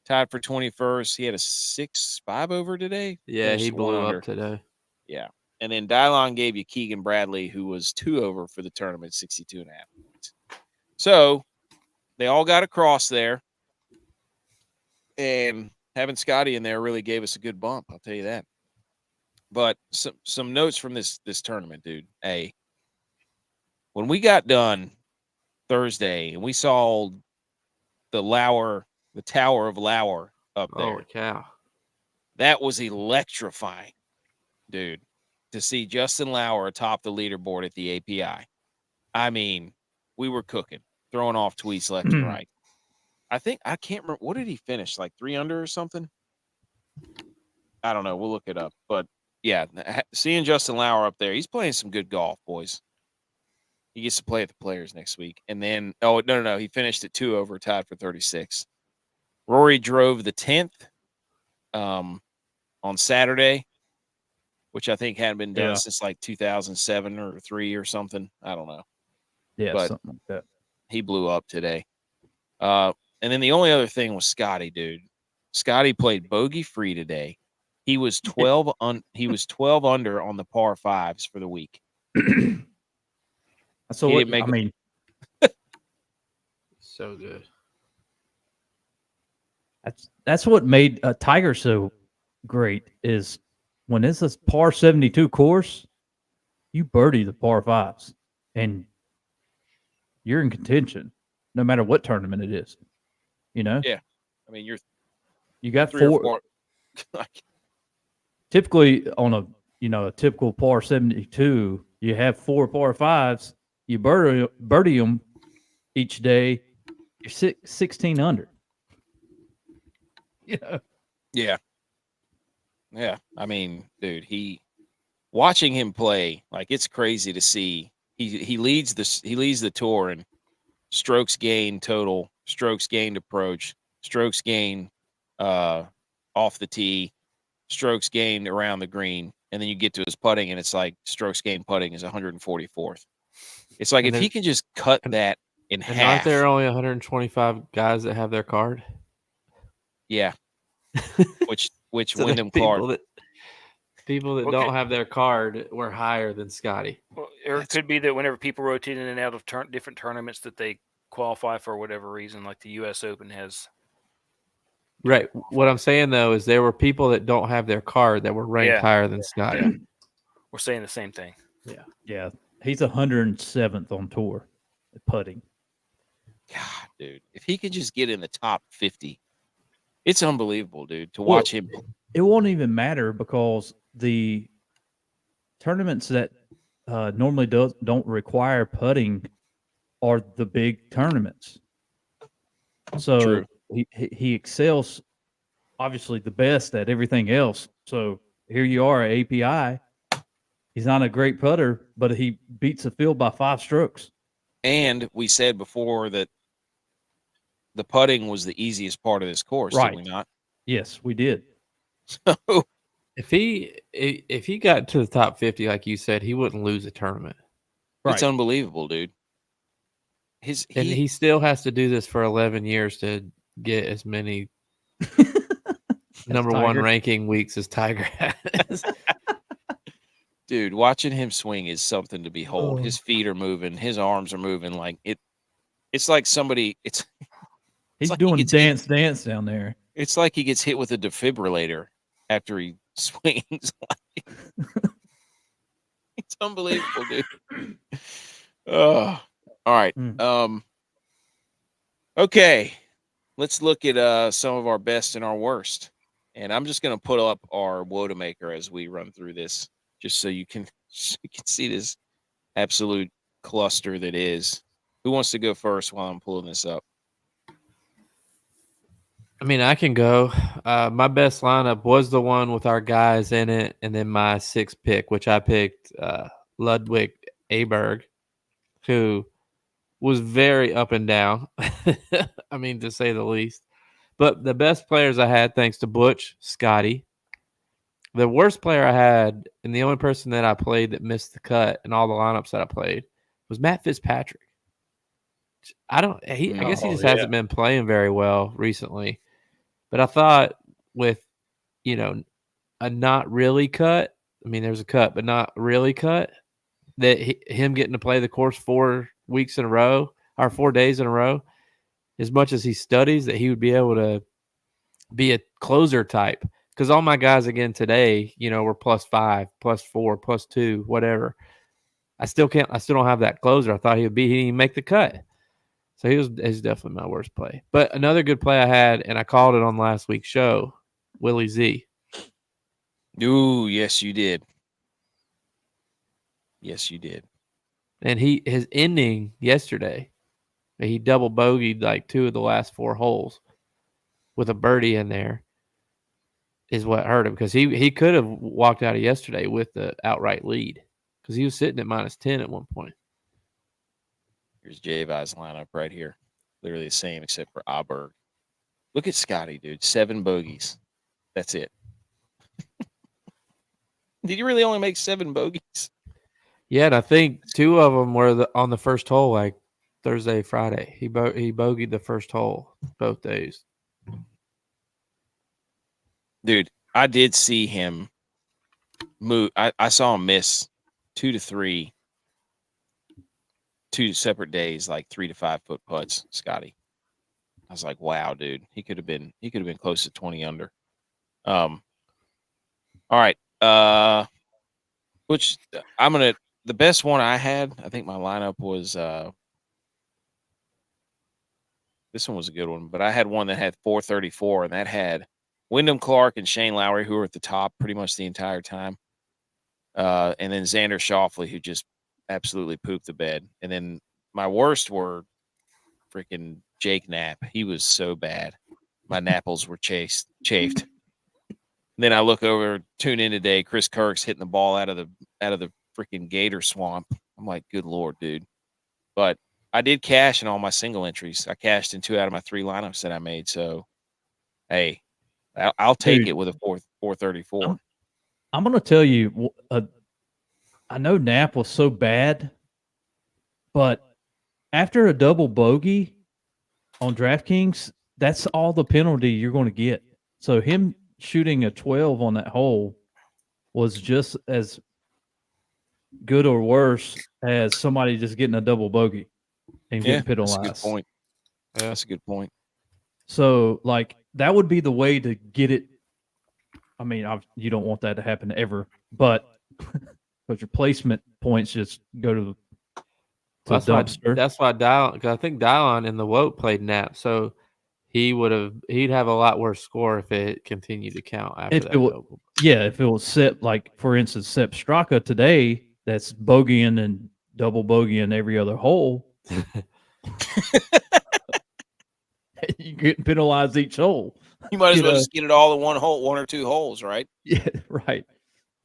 tied for 21st. He had a 6-5 over today. Yeah, he Finished 1 blew under. up today. Yeah. And then Dylon gave you Keegan Bradley, who was 2 over for the tournament, 62.5 points. So they all got across there. And having Scotty in there really gave us a good bump, I'll tell you that. But some notes from this tournament, dude. Hey, when we got done Thursday and we saw the Tower of Lauer up there. Holy cow. That was electrifying, dude, to see Justin Lauer atop the leaderboard at the API. I mean, we were cooking, throwing off tweets left and right. I can't remember. What did he finish? Like 3 under or something? I don't know. We'll look it up. But, yeah, seeing Justin Lauer up there, he's playing some good golf, boys. He gets to play at the Players next week. And then, no. He finished at 2 over, tied for 36. Rory drove the 10th on Saturday, which I think hadn't been done since like 2007 or 3 or something. I don't know. Yeah, but something like that. He blew up today. And then the only other thing was Scotty, dude. Scotty played bogey free today. He was 12 he was 12 under on the par 5s for the week. So he didn't make so good. That's what made Tiger so great is when it's a par 72 course, you birdie the par 5s and you're in contention no matter what tournament it is. You know? Yeah. I mean, you got 3 or 4. 4. Typically on a typical par 72, you have 4 par 5s, you birdie them each day, you're 16 under. Yeah. Yeah. Yeah. I mean, dude, watching him play, like it's crazy to see. He leads the tour in strokes gained total, strokes gained approach, strokes gained off the tee, strokes gained around the green, and then you get to his putting and it's like strokes gained putting is 144th. It's like if he can just cut that in half. Aren't there only 125 guys that have their card? Yeah. Which So Wyndham Clark. People that don't have their card were higher than Scotty. Well, or it could be that whenever people rotate in and out of different tournaments that they qualify for whatever reason, like the U.S. Open has. Right. What I'm saying, though, is there were people that don't have their card that were ranked higher than Scotty. Yeah. We're saying the same thing. Yeah. Yeah. He's 107th on tour at putting. God, dude. If he could just get in the top 50, it's unbelievable, dude, to watch him. It won't even matter because the tournaments that normally don't require putting are the big tournaments. So True. He excels, obviously, the best at everything else. So here you are at API. He's not a great putter, but he beats the field by 5 strokes. And we said before that the putting was the easiest part of this course, right? Did we not? Yes, we did. So if he got to the top 50, like you said, he wouldn't lose a tournament. Right. It's unbelievable, dude. He still has to do this for 11 years to get as many number one ranking weeks as Tiger has. Dude, watching him swing is something to behold. His feet are moving, his arms are moving like it. It's like somebody. He's like doing dance down there. It's like he gets hit with a defibrillator after he swings. It's unbelievable, dude. All right. Okay. let's look at some of our best and our worst. And I'm just going to put up our Wodamaker as we run through this, just so you can see this absolute cluster that is. Who wants to go first while I'm pulling this up? I mean, I can go. My best lineup was the one with our guys in it, and then my sixth pick, which I picked Ludwig Aberg, who was very up and down. I mean, to say the least. But the best players I had, thanks to Butch, Scotty. The worst player I had, and the only person that I played that missed the cut in all the lineups that I played, was Matt Fitzpatrick. I guess he just hasn't been playing very well recently. But I thought with, a not really cut, I mean, there's a cut, but not really cut, that him getting to play the course 4 weeks in a row, or 4 days in a row, as much as he studies, that he would be able to be a closer type. Because all my guys again today, were +5, +4, +2, whatever. I still don't have that closer. I thought he didn't even make the cut. So he's definitely my worst play. But another good play I had, and I called it on last week's show, Willie Z. Ooh, yes, you did. Yes, you did. And his ending yesterday, he double bogeyed like 2 of the last 4 holes with a birdie in there, is what hurt him, because he could have walked out of yesterday with the outright lead, because he was sitting at -10 at one point. Here's J-Vi's lineup right here. Literally the same except for Aberg. Look at Scotty, dude. 7 bogeys. That's it. Did you really only make 7 bogeys? Yeah, and I think 2 of them were on the first hole, like Thursday, Friday. He bogeyed the first hole both days. Dude, I did see him move. I saw him miss 2 to 3, 2 separate days, like 3 to 5 foot putts, Scotty. I was like, wow, dude. He could have been close to 20 under. All right. Which the best one I had, I think my lineup was this one was a good one, but I had one that had 434, and that had Wyndham Clark and Shane Lowry, who were at the top pretty much the entire time. And then Xander Schauffele, who just absolutely pooped the bed. And then my worst were freaking Jake Knapp. He was so bad. My Napples were chafed. And then I look over, tune in today, Chris Kirk's hitting the ball out of the freaking gator swamp. I'm like, good Lord, dude. But I did cash in all my single entries. I cashed in 2 out of my 3 lineups that I made. So, hey, I'll take it with a 434. I'm going to tell you, I know Knapp was so bad, but after a double bogey on DraftKings, that's all the penalty you're going to get. So him shooting a 12 on that hole was just as good or worse as somebody just getting a double bogey and getting penalized. That's a good point. Yeah, that's a good point. So, that would be the way to get it. I mean, you don't want that to happen ever, but your placement points just go to the dumpster. That's why because I think Dylon in the Wote played Knapp, so he'd have a lot worse score if it continued to count after that. If it was set, for instance, Sepp Straka today, that's bogeying and double bogeying every other hole. You get penalized each hole. You might as well just get it all in one hole, 1 or 2 holes, right? Yeah, right.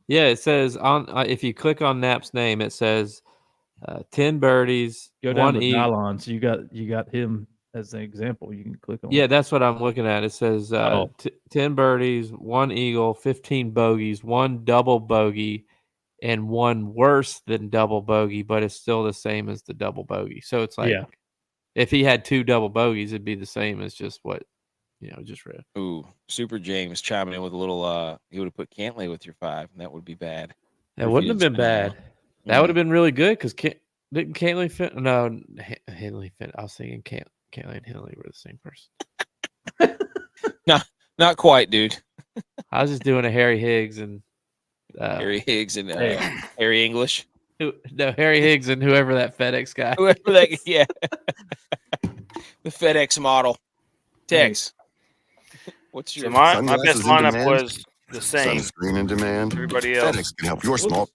Yeah, it says if you click on Knapp's name, it says 10 birdies. Go down to Dylon. So you got him as an example. You can click on. Yeah, that's what I'm looking at. It says 10 birdies, 1 eagle, 15 bogeys, 1 double bogey, and 1 worse than double bogey, but it's still the same as the double bogey. So it's like, if he had 2 double bogeys, it'd be the same as just what, just read. Ooh, Super James chiming in with a little, he would have put Cantlay with your 5, and that would be bad. That wouldn't have been bad. That would have been really good, because didn't Cantlay fit? No, Henley fit. I was thinking Cantlay and Henley were the same person. Not quite, dude. I was just doing a Harry Higgs and Harry Higgs and Harry English. No, Harry Higgs and whoever that FedEx guy. Whoever that, yeah. The FedEx model. Tex. What's So your my Sunglasses best in lineup demand? was the same. Sunscreen in demand. Everybody FedEx else. can help your small.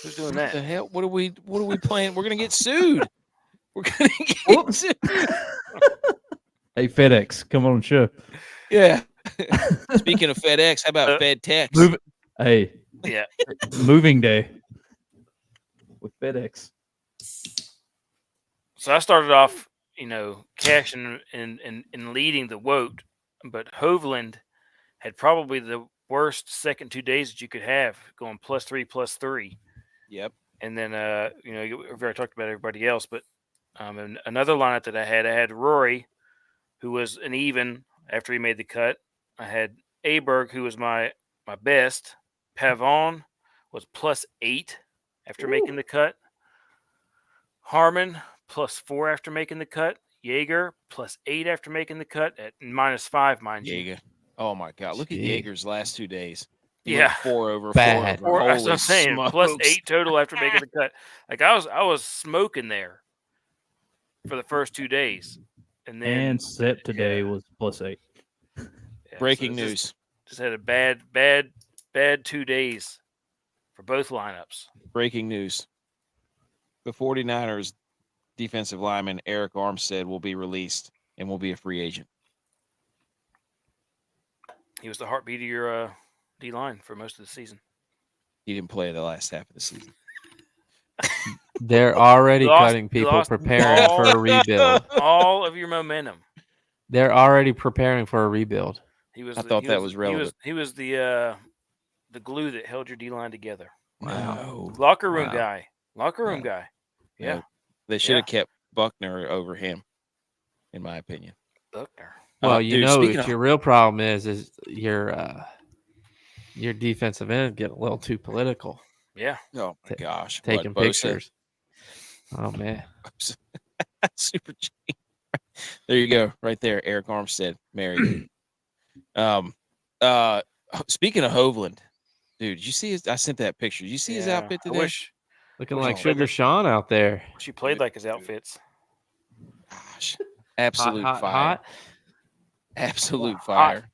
Who's doing what the that? hell? What are we playing? We're gonna get sued. We're gonna get Whoops. sued. Hey, FedEx, come on the show. Yeah. Speaking of FedEx, how about FedTex? Move, hey, Yeah. moving day with FedEx. So I started off, cashing and leading the WOT, but Hovland had probably the worst second 2 days that you could have, going +3. Yep. And then, we've already talked about everybody else, but and another lineup that I had Rory, who was an even after he made the cut. I had Aberg, who was my best. Pavon was +8 after making the cut. Harmon +4 after making the cut. Jaeger +8 after making the cut at -5, mind you. Jaeger. Oh my God! Look at Gee. Jaeger's last 2 days. He Yeah. went 4 over, Bad. 4 over. Or, that's what Holy I'm saying, smokes! +8 total after making the cut. Like I was smoking there for the first 2 days, and then And Sep today was +8. yeah, Breaking so news. Just had a bad 2 days for both lineups. Breaking news. The 49ers defensive lineman Eric Armstead will be released and will be a free agent. He was the heartbeat of your D line for most of the season. He didn't play the last half of the season. They're already Lost- cutting you people lost preparing for a rebuild. All of your momentum. They're already preparing for a rebuild. He was. I thought that was relevant. He was the glue that held your D line together. No. Locker room Wow. guy. Locker room No. guy. Yeah. No. They should have kept Buckner over him, in my opinion. Buckner. Well, Dude, what speaking of- your real problem is your defensive end get a little too political, Yeah. Oh my gosh. taking What, Bosa? pictures. Oh man, Super G. There you go, right there. Eric Armstead married. Speaking of Hovland, dude, did you see his? I sent that picture. Did you see his outfit I today? wish looking Wish like he played Sugar like- Sean out there. she played like his outfits. Gosh, absolute hot, fire. hot. Absolute Hot. fire.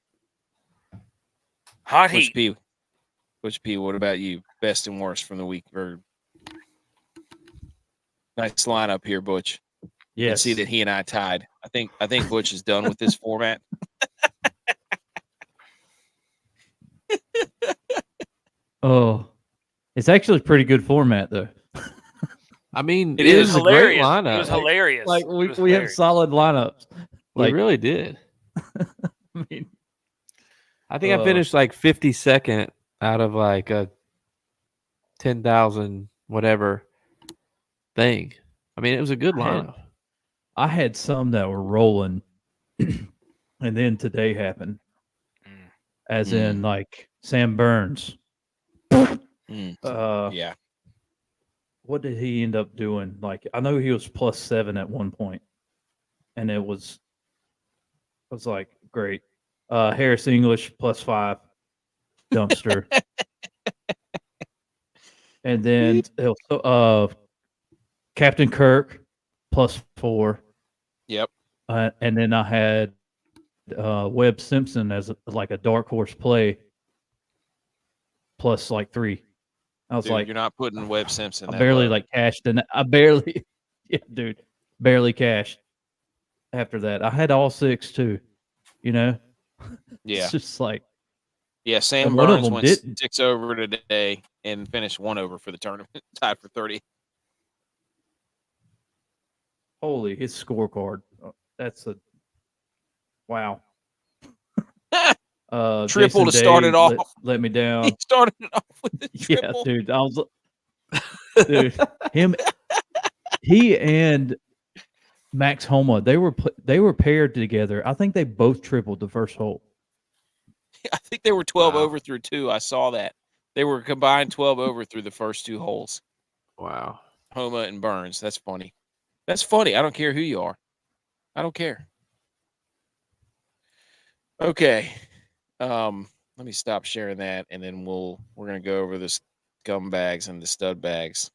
Hot Butch heat. P. Butch P. What about you? Best and worst from the week. Or nice lineup here, Butch. You can Yes. see that he and I tied. I think Butch is done with this format. Oh, it's actually a pretty good format though. I mean, It it is is a great hilarious. lineup. It was hilarious. Like It we was have hilarious. solid lineups. We Like really did. I mean, I think I finished like 52nd out of like a 10,000 whatever thing. I mean, it was a good lineup. I had some that were rolling, and then today happened. Mm. As in, like Sam Burns. Mm, Uh, yeah. What did he end up doing? Like, I know he was +7 at one point, and it was like great. Harris English +5, dumpster, and then Captain Kirk +4. Yep. And then I had Webb Simpson as like a dark horse play plus like 3. I was Dude, like, you're not putting Webb Simpson. I that barely low. like cashed, and I barely, yeah, dude, barely cashed. After that, I had all 6 too. You know, Yeah. it's just like Yeah, Sam and one of Burns them went didn't. 6 over today and finished 1 over for the tournament, tied for 30. Holy, his scorecard. That's a wow. Triple Jason to start Day it off. Let me down. He started it off with the Yeah, triple. dude. Dude, he and Max Homa, they were paired together. I think they both tripled the first hole. I think they were 12 Wow. over through 2. I saw that. They were combined 12 over through the first 2 holes. Wow. Homa and Burns. That's funny. That's funny. I don't care who you are. I don't care. Okay. Let me stop sharing that, and then we're gonna go over the scumbags and the stud bags.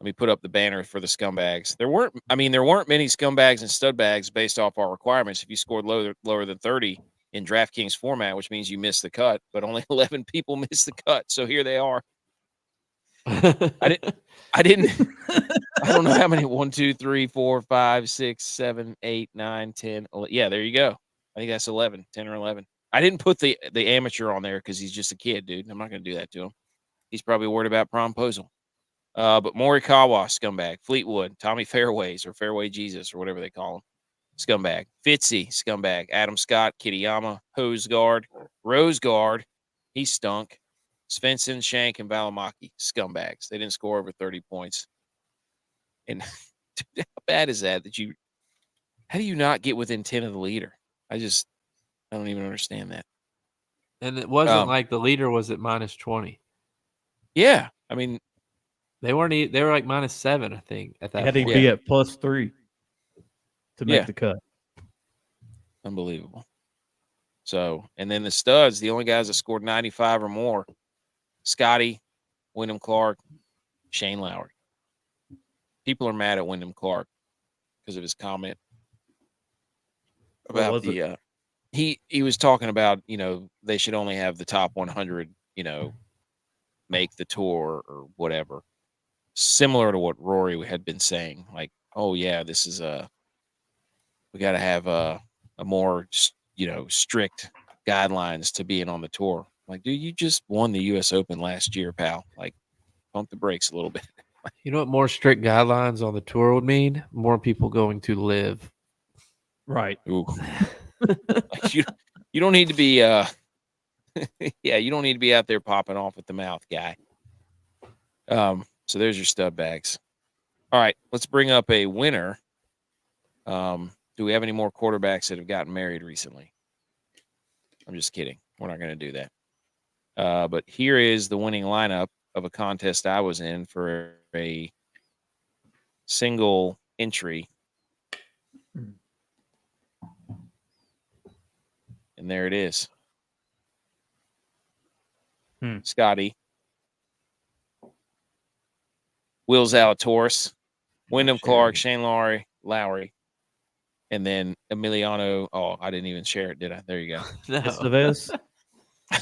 Let me put up the banner for the scumbags. There weren't many scumbags and studbags based off our requirements. If you scored lower than 30 in DraftKings format, which means you missed the cut, but only 11 people missed the cut. So here they are. I didn't. I don't know how many. 1, 2, 3, 4, 5, 6, 7, 8, 9, 10. 11. Yeah, there you go. I think that's 11, 10 or 11. I didn't put the amateur on there because he's just a kid, dude. I'm not going to do that to him. He's probably worried about Promposal. But Morikawa, scumbag. Fleetwood, Tommy Fairways or Fairway Jesus or whatever they call him, scumbag. Fitzy, scumbag. Adam Scott, Kitayama, Hoseguard, Roseguard, he stunk. Svensson, Shank, and Valimaki, scumbags. They didn't score over 30 points. And dude, how bad is that how do you not get within 10 of the leader? I don't even understand that. And it wasn't like the leader was at minus 20. Yeah. I mean, they were like minus 7, I think, at that Had to point. be at +3 to make the cut. Unbelievable. So, and then the studs, the only guys that scored 95 or more, Scotty, Wyndham Clark, Shane Lowry. People are mad at Wyndham Clark because of his comment about he was talking about, they should only have the top 100, make the tour or whatever. Similar to what Rory had been saying, like, oh yeah, this is we got to have a more, strict guidelines to being on the tour. Like, dude, you just won the U.S. Open last year, pal. Like, pump the brakes a little bit. You know what more strict guidelines on the tour would mean? More people going to live. Right. Ooh. Like you don't need to be you don't need to be out there popping off at the mouth, guy. So there's your stud bags. All right, let's bring up a winner. Do we have any more quarterbacks that have gotten married recently? I'm just kidding. We're not going to do that. But here is the winning lineup of a contest I was in for a single entry. And there it is. Scotty, Will Zalatoris, Wyndham Clark, Shane Lowry, and then Emiliano. Oh, I didn't even share it, did I? There you go. No.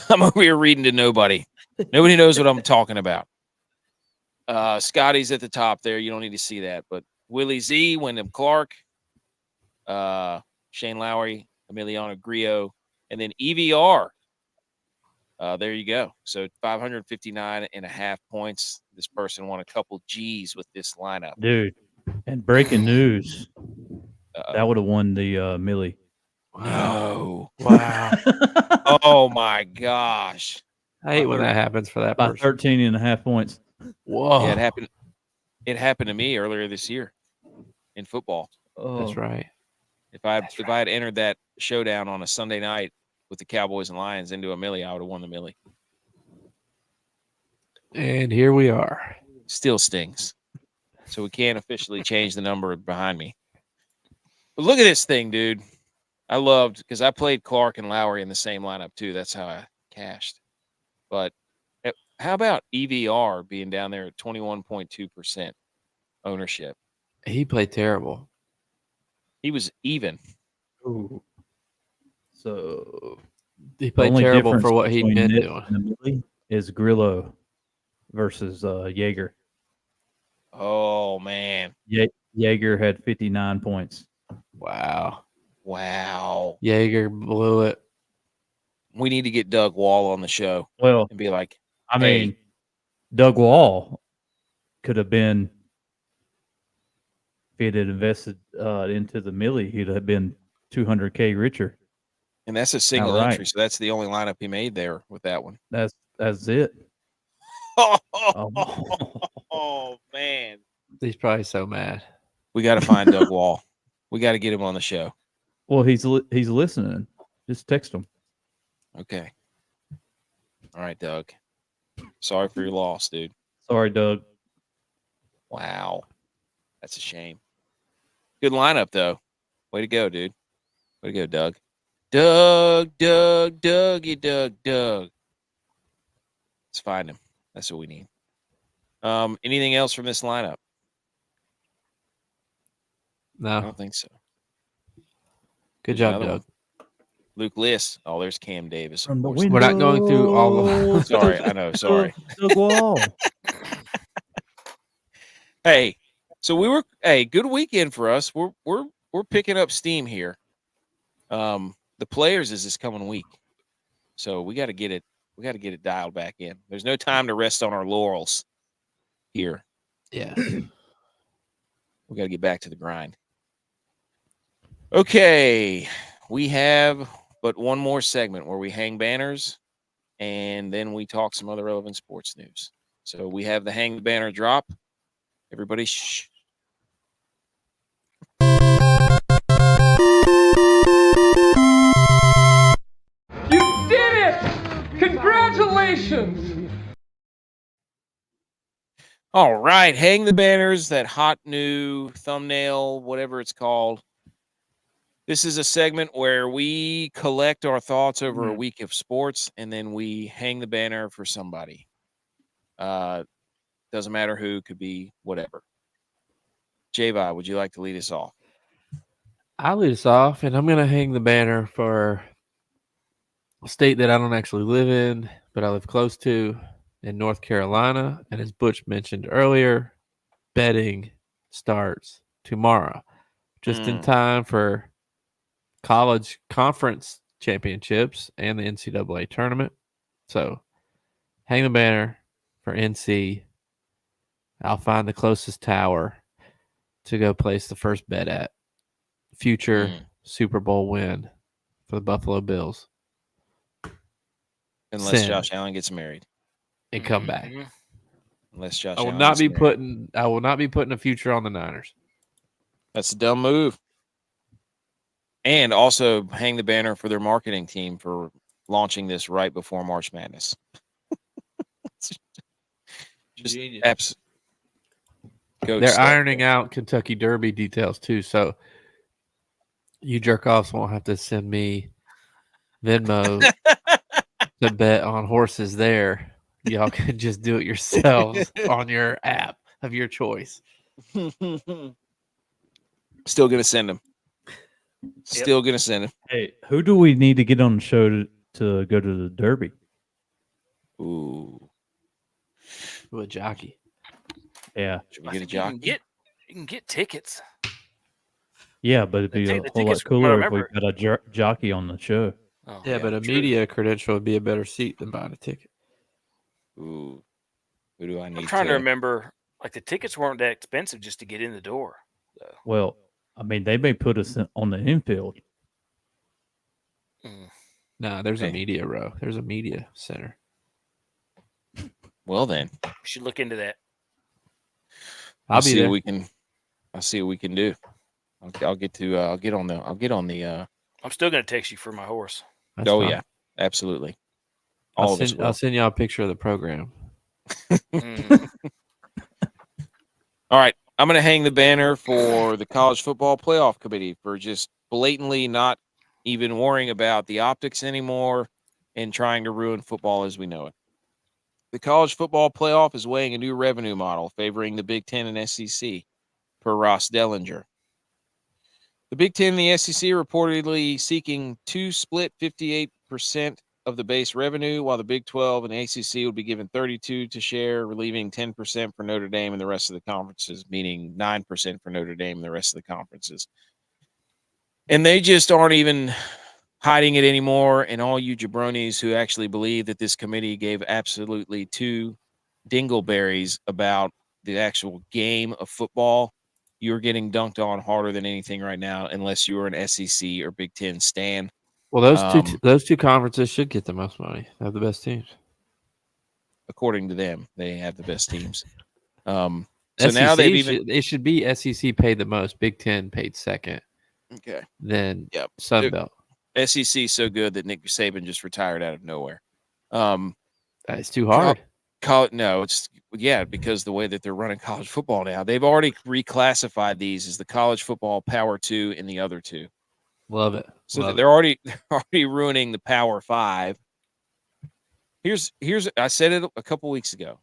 I'm over here reading to nobody. Nobody knows what I'm talking about. Scotty's at the top there. You don't need to see that. But Willie Z, Wyndham Clark, Shane Lowry, Emiliano Grillo, and then EVR. There you go. So 559.5 points. This person won a couple G's with this lineup. Dude, and breaking news. That would have won the Millie. No. Wow. Oh, my gosh. I hate when that happens for that by person. 13.5 points. Whoa. Yeah, it happened to me earlier this year in football. Oh. That's right. If I had entered that showdown on a Sunday night with the Cowboys and Lions into a Millie, I would have won the Millie. And here we are. Still stings. So we can't officially change the number behind me. But look at this thing, dude. I loved, because I played Clark and Lowry in the same lineup too. That's how I cashed. But how about EVR being down there at 21.2% ownership? He played terrible. He was even. Ooh. So he played terrible for what he'd been doing. Is Grillo versus Jaeger. Oh man, Jaeger had 59 points. Wow. Jaeger blew it. We need to get Doug Wall on the show. Well, and be like, I mean, Doug Wall could have been, if he had invested into the Millie, he'd have been $200K richer. And that's a single entry, so that's the only lineup he made there with that one. That's it. Oh man, he's probably so mad. We got to find Doug Wall. We got to get him on the show. Well, he's listening. Just text him. Okay. All right, Doug. Sorry for your loss, dude. Sorry, Doug. Wow, that's a shame. Good lineup though. Way to go, dude. Way to go, Doug. Doug. Let's find him. That's what we need. Anything else from this lineup? I No. don't think so. Good Here's job, another Doug. one. Luke Liss. Oh, there's Cam Davis. Of From the course. window. We're not going through all the. Sorry, I know. Sorry. Doug Wall. Hey, so good weekend for us. We're picking up steam here. The players is this coming week, so we got to get it dialed back in. There's no time to rest on our laurels here. Yes. We got to get back to the grind. Okay, we have but one more segment where we hang banners, and then we talk some other relevant sports news. So we have the hang the banner drop. Everybody, shh. You did it! Congratulations! All right, hang the banners, that hot new thumbnail, whatever it's called. This is a segment where we collect our thoughts over a week of sports, and then we hang the banner for somebody. Doesn't matter who, could be whatever. J-Vi, would you like to lead us off? I'll lead us off, and I'm going to hang the banner for a state that I don't actually live in, but I live close to, in North Carolina. And as Butch mentioned earlier, betting starts tomorrow, just in time for college conference championships and the NCAA tournament. So hang the banner for NC. I'll find the closest tower to go place the first bet at. Future Super Bowl win for the Buffalo Bills. Unless Send. Josh Allen gets married. And come back. Unless Josh I will Allen not gets be married. putting a future on the Niners. That's a dumb move. And also hang the banner for their marketing team for launching this right before March Madness. Just They're ironing out Kentucky Derby details too, so you jerk offs won't have to send me Venmo to bet on horses there. Y'all can just do it yourselves on your app of your choice. Still gonna send him. Still gonna send him. Hey, who do we need to get on the show to go to the Derby? Ooh. With a jockey. Yeah. Should we get a jockey? You can get tickets. Yeah, but it'd be The a whole lot tickets, cooler if we remember- got a jockey on the show. Oh, Yeah, but a true. media credential would be a better seat than buying a ticket. Ooh. Who do I need I'm trying to remember. Like the tickets weren't that expensive just to get in the door. So. Well, I mean, they may put us on the infield. Nah, there's a Okay. media row. There's a media center. Well then. We should look into that. I'll be see there. I'll see what we can do. I'll get on the I'm still going to text you for my horse. That's oh fine. yeah, absolutely. I'll All of us will. send y'all a picture of the program. All right, I'm going to hang the banner for the College Football Playoff Committee for just blatantly not even worrying about the optics anymore and trying to ruin football as we know it. The College Football Playoff is weighing a new revenue model favoring the Big Ten and SEC, per Ross Dellinger. The Big Ten and the SEC are reportedly seeking to split 58% of the base revenue, while the Big 12 and ACC would be given 32% to share, relieving 10% for Notre Dame and the rest of the conferences, meaning 9% for Notre Dame and the rest of the conferences. And they just aren't even hiding it anymore. And all you jabronis who actually believe that this committee gave absolutely two dingleberries about the actual game of football, you're getting dunked on harder than anything right now, unless you are an SEC or Big Ten stan. Well, those two conferences should get the most money. They have the best teams. According to them, they have the best teams. So SEC now they've even it should be SEC paid the most, Big Ten paid second, okay. then Yep. Sun Belt. SEC so good that Nick Saban just retired out of nowhere. It's too hard. No, it's because the way that they're running college football now, they've already reclassified these as the college football Power 2 and the other two. Love it. So they're already ruining the Power 5. Here's I said it a couple weeks ago.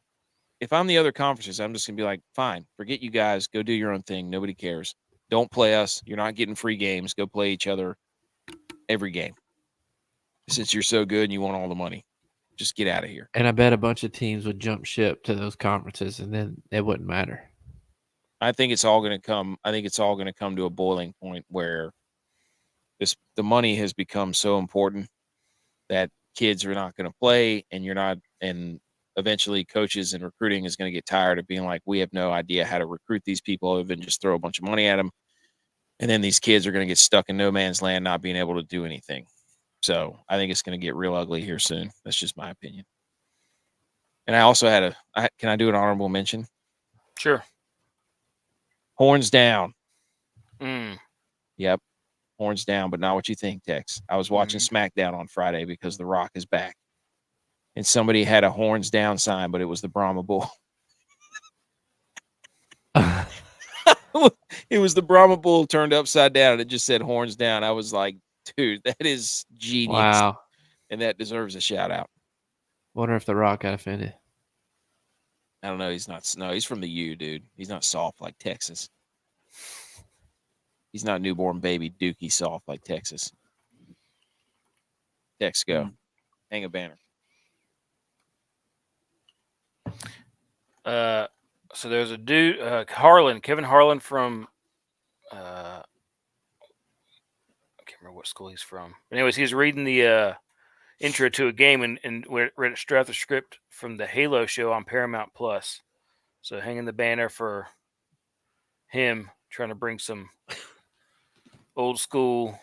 If I'm the other conferences, I'm just gonna be like, fine, forget you guys, go do your own thing. Nobody cares. Don't play us. You're not getting free games. Go play each other every game. Since you're so good and you want all the money, just get out of here. And I bet a bunch of teams would jump ship to those conferences, and then it wouldn't matter. I think it's all going to come. I think it's all going to come to a boiling point where the money has become so important that kids are not going to play, and you're not, and eventually coaches and recruiting is going to get tired of being like, we have no idea how to recruit these people other than just throw a bunch of money at them. And then these kids are going to get stuck in no man's land, not being able to do anything. So I think it's going to get real ugly here soon. That's just my opinion. And I also had can I do an honorable mention? Sure. Horns down. Mm. Yep. Horns down, but not what you think, Tex. I was watching SmackDown on Friday because The Rock is back. And somebody had a horns down sign, but it was the Brahma Bull. It was the Brahma Bull turned upside down, and it just said horns down. I was like, dude, that is genius. Wow. And that deserves a shout out. Wonder if The Rock got offended. I don't know. He's not. No, he's from the U, dude. He's not soft like Texas. He's not newborn baby Dookie soft like Texas. Tex, go. Hang a banner. So there's a dude, Kevin Harlan from, I can't remember what school he's from. But anyways, he's reading the intro to a game and read a straight off the script from the Halo show on Paramount Plus. So hanging the banner for him, trying to bring some old school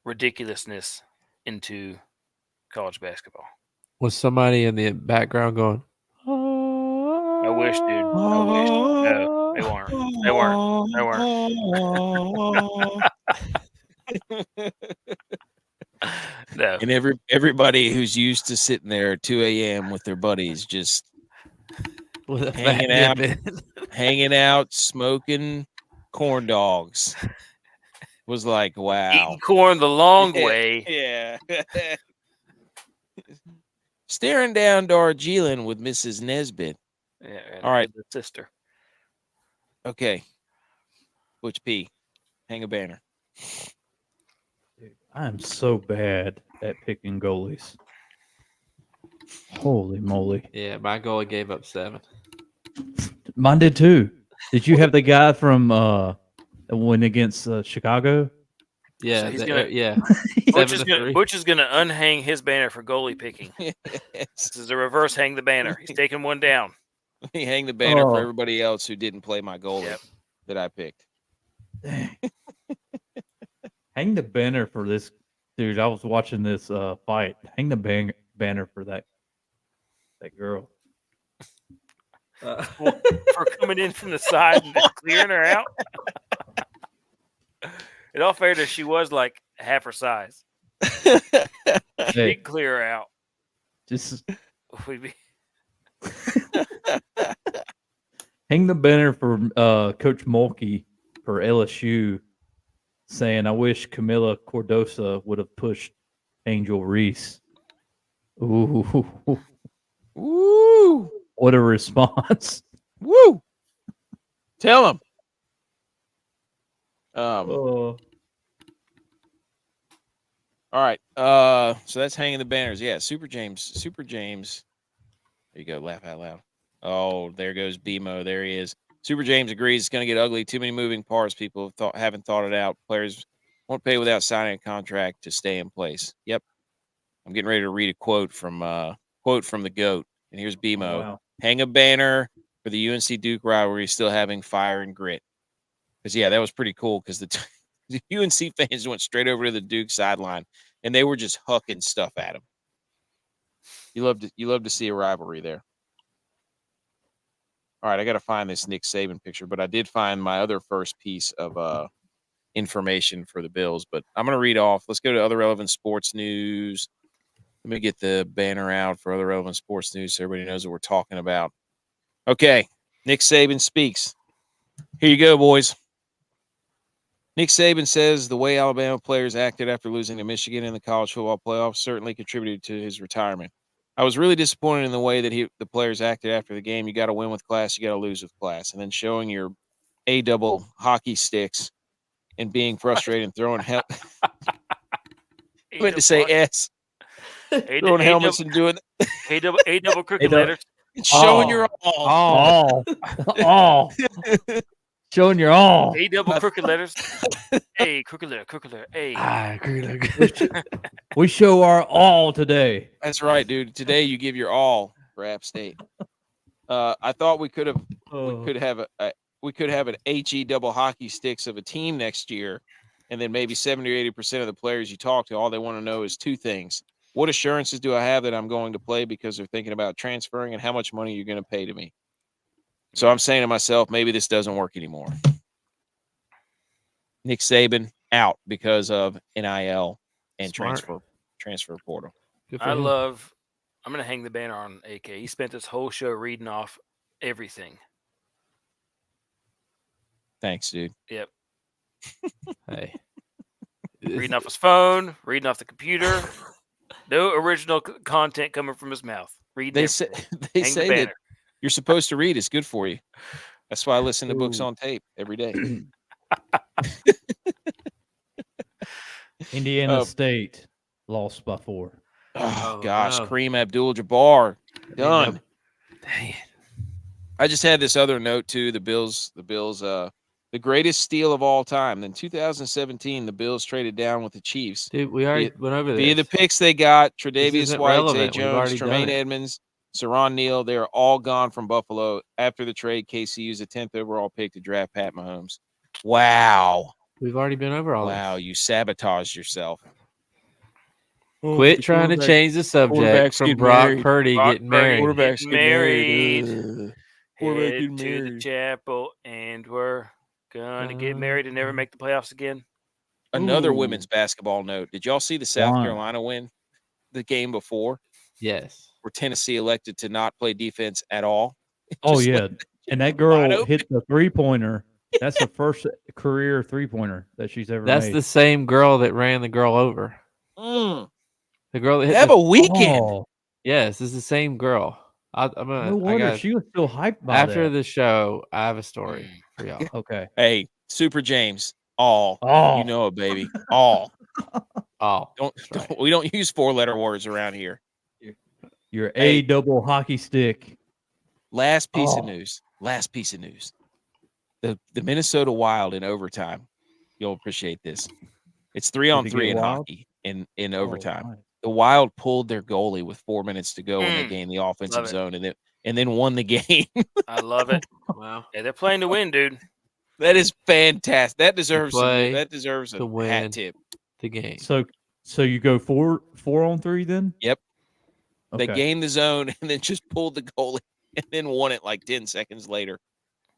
ridiculousness into college basketball. Was somebody in the background going, I wish, dude. I wish. No, they weren't. They weren't. They weren't. No. And everybody who's used to sitting there at 2 a.m. with their buddies, just with a hanging out, smoking corn dogs, was like, wow. Eating corn the long way. Yeah. Staring down Darjeeling with Mrs. Nesbitt. Yeah, all right. The sister. Okay. Butch P. Hang a banner. Dude, I am so bad at picking goalies. Holy moly. Yeah, my goalie gave up 7. Mine did too. Did you have the guy from win against Chicago? Yeah, So he's gonna, yeah. Butch is gonna unhang his banner for goalie picking. Yes. This is a reverse hang the banner. He's taking one down. He hang the banner for everybody else who didn't play my goalie that I picked. Dang. Hang the banner for this dude. I was watching this fight. Hang the banner for that girl. For coming in from the side and just clearing her out. In all fairness, she was like half her size. Hey, She'd clear her out. just We'd be... hang the banner for Coach Mulkey for LSU, saying, "I wish Camila Cordosa would have pushed Angel Reese." Ooh, Woo! what a response! Woo! Tell him. Oh. All right. So that's hanging the banners. Yeah, Super James. There you go. Laugh out loud. Oh, there goes BMO. There he is. Super James agrees it's going to get ugly. Too many moving parts. People haven't thought it out. Players won't pay without signing a contract to stay in place. Yep. I'm getting ready to read a quote from the GOAT. And here's BMO. Oh, wow. Hang a banner for the UNC Duke rivalry still having fire and grit. Because, yeah, that was pretty cool because the UNC fans went straight over to the Duke sideline, and they were just hucking stuff at him. You love to see a rivalry there. All right, I got to find this Nick Saban picture, but I did find my other first piece of information for the Bills. But I'm going to read off. Let's go to other relevant sports news. Let me get the banner out for other relevant sports news so everybody knows what we're talking about. Okay, Nick Saban speaks. Here you go, boys. Nick Saban says the way Alabama players acted after losing to Michigan in the college football playoffs certainly contributed to his retirement. I was really disappointed in the way that the players acted after the game. You got to win with class. You got to lose with class. And then showing your A-double hockey sticks and being frustrated and throwing I meant to say S. Throwing helmets and doing A-double crooked letters. and showing your all. All. Showing your all. A-double crooked letters. A, crooked letter, A. We show our all today. That's right, dude. Today you give your all for App State. I thought we could have an HE double hockey sticks of a team next year, and then maybe 70 or 80% of the players you talk to, all they want to know is two things: what assurances do I have that I'm going to play because they're thinking about transferring, and how much money you're going to pay to me. So I'm saying to myself, maybe this doesn't work anymore. Nick Saban out because of NIL and Smart. transfer portal. Good for I'm him. going to hang the banner on AK. He spent this whole show reading off everything. Thanks, dude. Yep. Hey. Reading off his phone, reading off the computer. No original content coming from his mouth. Reading They everything. say they Hang the say that banner. you're supposed to read. It's good for you. That's why I listen to books on tape every day. Indiana State lost by 4. Oh, Oh, gosh, no. Kareem Abdul-Jabbar done. Dang it. I just had this other note too. The Bills, the greatest steal of all time. In 2017, the Bills traded down with the Chiefs Dude, we already went over via this. the picks they got: This Tre'Davious isn't White, Zay relevant. We've Jones, already done Tremaine it. Edmonds, Saron Neal. They are all gone from Buffalo after the trade. KC used a 10th overall pick to draft Pat Mahomes. Wow, We've already been over all wow, you sabotaged yourself. this. Quit trying to change the subject quarterbacks from get Brock married. Purdy Brock getting Purdy. married. Quarterbacks Getting get married. married. Quarterback Head getting to the married. chapel, and we're gonna get married and never make the playoffs again. Another Ooh. women's basketball note. Did y'all see the South Why? Carolina win the game before, Yes. where Tennessee elected to not play defense at all? Oh, Just yeah. let- And that wide girl open. hit the three-pointer. That's her first career three-pointer that she's ever That's made. the same girl that ran the girl over. The girl that hit Have the, a weekend. Oh, yes, it's the same girl. I'm gonna. no I wonder got she was still hyped by after that. the show. I have a story for y'all. Okay. Hey, Super James, all. Oh, You know it, baby. All. Oh, We don't use 4-letter words around here. your Hey. A double hockey stick. Last piece of Oh. news. Last piece of news. The Minnesota Wild in overtime. You'll appreciate this. It's 3-on-3 get in wild? hockey in overtime. Oh, nice. The Wild pulled their goalie with 4 minutes to go when they Mm. gained the offensive Love it. zone and then won the game. I love it. wow. Yeah, they're playing to win, dude. That is fantastic. That deserves play a to win. hat tip. The game. So you go 4-on-3 then? Yep. Okay. They gained the zone and then just pulled the goalie and then won it like 10 seconds later.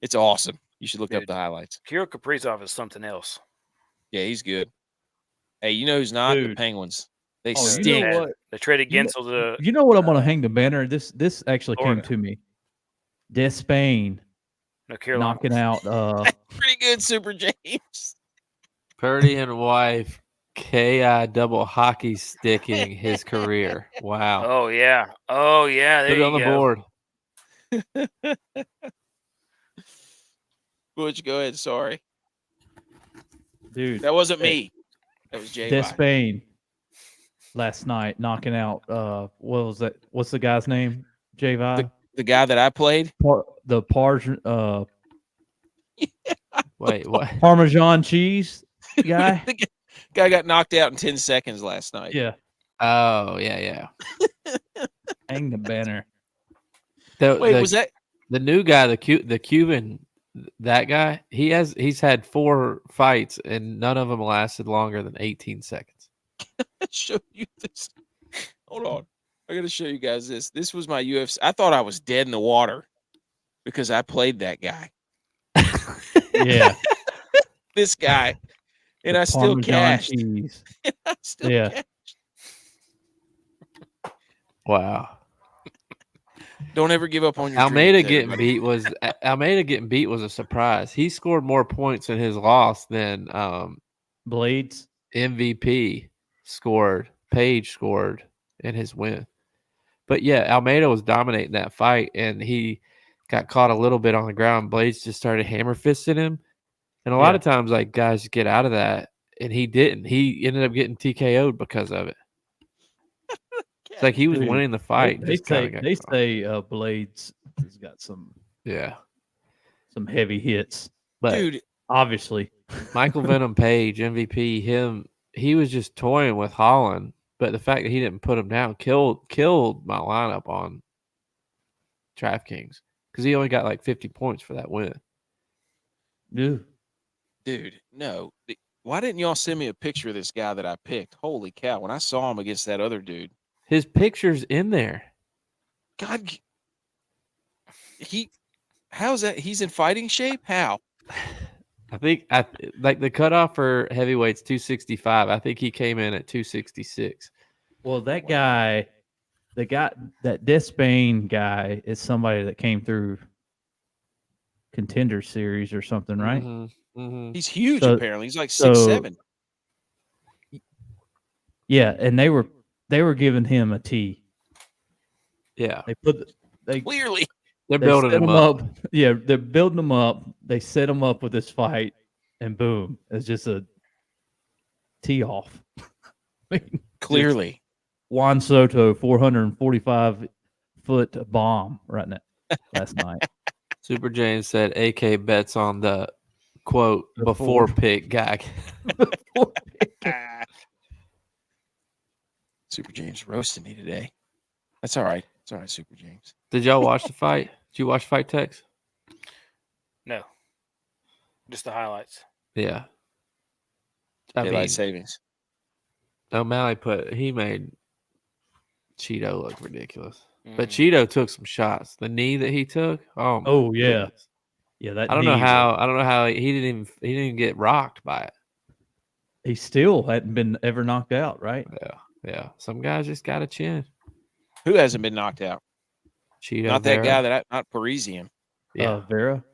It's awesome. You should look up Dude. the highlights. Kirill Kaprizov is something else. Yeah, he's good. Hey, you know who's not? The Dude. Penguins. They Oh, stink. you know Bad. what? They traded You know- Gensel to You know what I'm going to hang the banner? This actually Florida. came to me. Despain Carolina. knocking out Pretty good, Super James. Purdy and wife KI double hockey sticking his career. Wow. Oh yeah. Oh yeah. There Put it you on the go. board. Butch, go ahead. Sorry. dude That wasn't me. That was Jay. Despain last night knocking out what was that? What's the guy's name? J-Vi? The guy that I played. Wait, what? Parmesan cheese guy. The guy got knocked out in 10 seconds last night. Yeah. Oh, yeah. Hang the banner. Wait, was that? the new guy, the Cuban, that guy? He's had 4 fights and none of them lasted longer than 18 seconds. Show you this. Hold on. I got to show you guys this. This was my UFC. I thought I was dead in the water because I played that guy. Yeah. This guy. And The I still Parmesan cashed. cheese. I still Yeah. cashed. Wow. Don't ever give up on your Almeida dreams, getting everybody. beat was a surprise. He scored more points in his loss than Blades. MVP scored. Page scored in his win. But yeah, Almeida was dominating that fight, and he got caught a little bit on the ground. Blades just started hammer fisting him. And a lot of times, like, guys get out of that, and he didn't. He ended up getting TKO'd because of it. It's like he was winning the fight. They just kinda got caught. say Blades has got some heavy hits, But Dude, obviously. Michael Venom Page, MVP, he was just toying with Holland. But the fact that he didn't put him down killed my lineup on DraftKings because he only got like 50 points for that win. Dude, no. Why didn't y'all send me a picture of this guy that I picked? Holy cow. When I saw him against that other dude. His picture's in there. God. How's that? He's in fighting shape? How? I think like the cutoff for heavyweights 265. I think he came in at 266. well, that guy, that Despain guy is somebody that came through Contender Series or something, right? He's huge, So- apparently. He's like so- 6'7". Yeah, and they were giving him a T. Yeah, Clearly. they're they building set him up. Yeah, they're building him up. They set him up with this fight, and boom, it's just a tee off. I mean, Clearly. Juan Soto, 445-foot bomb right now last night. Super James said AK bets on the quote before pick gag. Super James roasted me today. That's all right. It's all right, Super James. Did y'all watch the fight? Did you watch Fight Tex? No. Just the highlights. Yeah. I Daylight mean, savings. O'Malley he made Cheeto look ridiculous. But Mhm. Cheeto took some shots. The knee that he took. Oh, my Oh, yeah. goodness. Yeah, that I don't know knee how he didn't even get rocked by it. he still hadn't been ever knocked out, right? Yeah. Some guys just got a chin. Who hasn't been knocked out? Cheeto. Not that Vera. guy not Parisian. Yeah. Vera?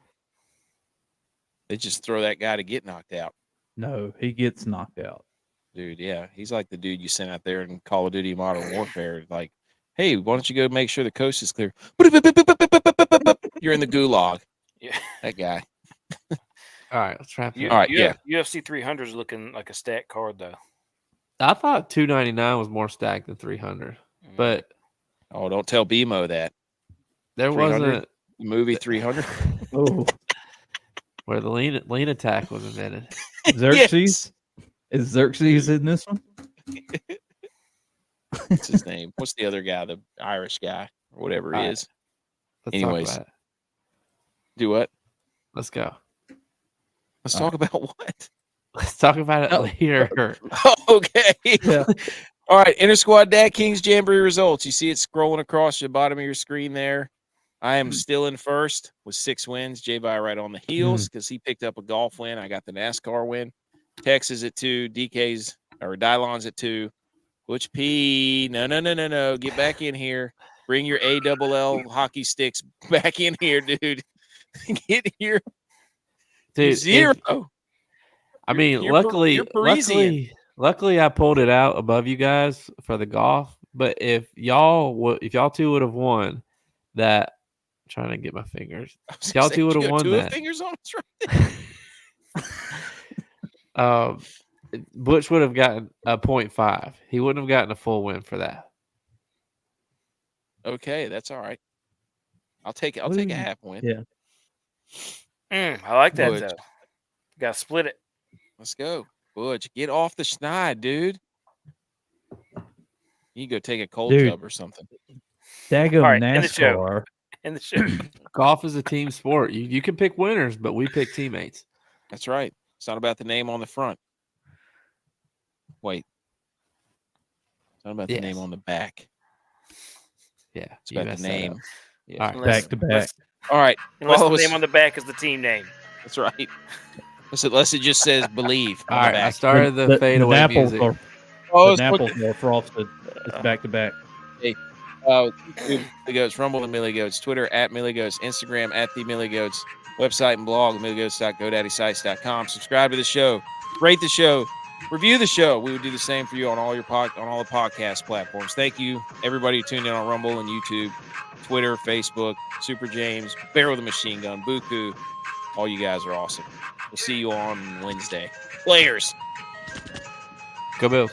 They just throw that guy to get knocked out. No, he gets knocked out. Dude, yeah. He's like the dude you sent out there in Call of Duty Modern Warfare. Like, hey, why don't you go make sure the coast is clear? You're in the gulag. Yeah. That guy. All right, let's wrap it up. All right, yeah. UFC 300 is looking like a stacked card, though. I thought 299 was more stacked than 300, but Oh, don't tell BMO that. there 300? wasn't Movie 300. Oh, where the lean attack was invented. Xerxes? Is Xerxes in this one? What's his name? What's the other guy? The Irish guy or whatever he All right. is. Let's Anyways. talk about it. Do what? Let's go. Let's talk about what? Let's talk about it later. Okay. Yeah. All right. Inter Squad Dad Kings Jamboree results. You see it scrolling across the bottom of your screen there. I am still in first with 6 wins. J-Vi right on the heels because he picked up a golf win. I got the NASCAR win. Tex is at 2. DK's or Dylon's at 2. Butch P. No. Get back in here. Bring your ALL hockey sticks back in here, dude. Get here. Dude, 0. I mean, you're luckily, Parisian. luckily, I pulled it out above you guys for the golf. But if y'all two would have won that, I'm trying to get my fingers. I was Y'all gonna say, two would you have got won 2 that. fingers on us right. Butch would have gotten a 0.5. He wouldn't have gotten a full win for that. Okay, that's all right. I'll take it. I'll take a half win. Yeah. I like that, Butch. though. Got to split it. Let's go. Butch, get off the schneid, dude. You can go take a cold Dude. tub or something. Daggum All right, end the show. NASCAR. In the show. Golf is a team sport. You can pick winners, but we pick teammates. That's right. It's not about the name on the front. Wait. It's not about the name Yes. on the back. Yeah, It's you about messed the that name. up. Yeah. All right. Unless- Back to back. All right. Unless Follow the us. name on the back is the team name. That's right. Unless it just says believe on All the right, I back. started the fadeaway Apples music. are, Oh, the it's apples are frosted. It's back to back. YouTube, Millie Goats, Rumble and Millie Goats, Twitter at Millie Goats, Instagram at the Millie Goats, website and blog milliegoats.godaddysite.com. Subscribe to the show, rate the show, review the show. We would do the same for you on all your on all the podcast platforms. Thank you, everybody who tuned in on Rumble and YouTube, Twitter, Facebook, Super James, Bear with a Machine Gun, Buku. All you guys are awesome. We'll see you on Wednesday. Players. Go Bills.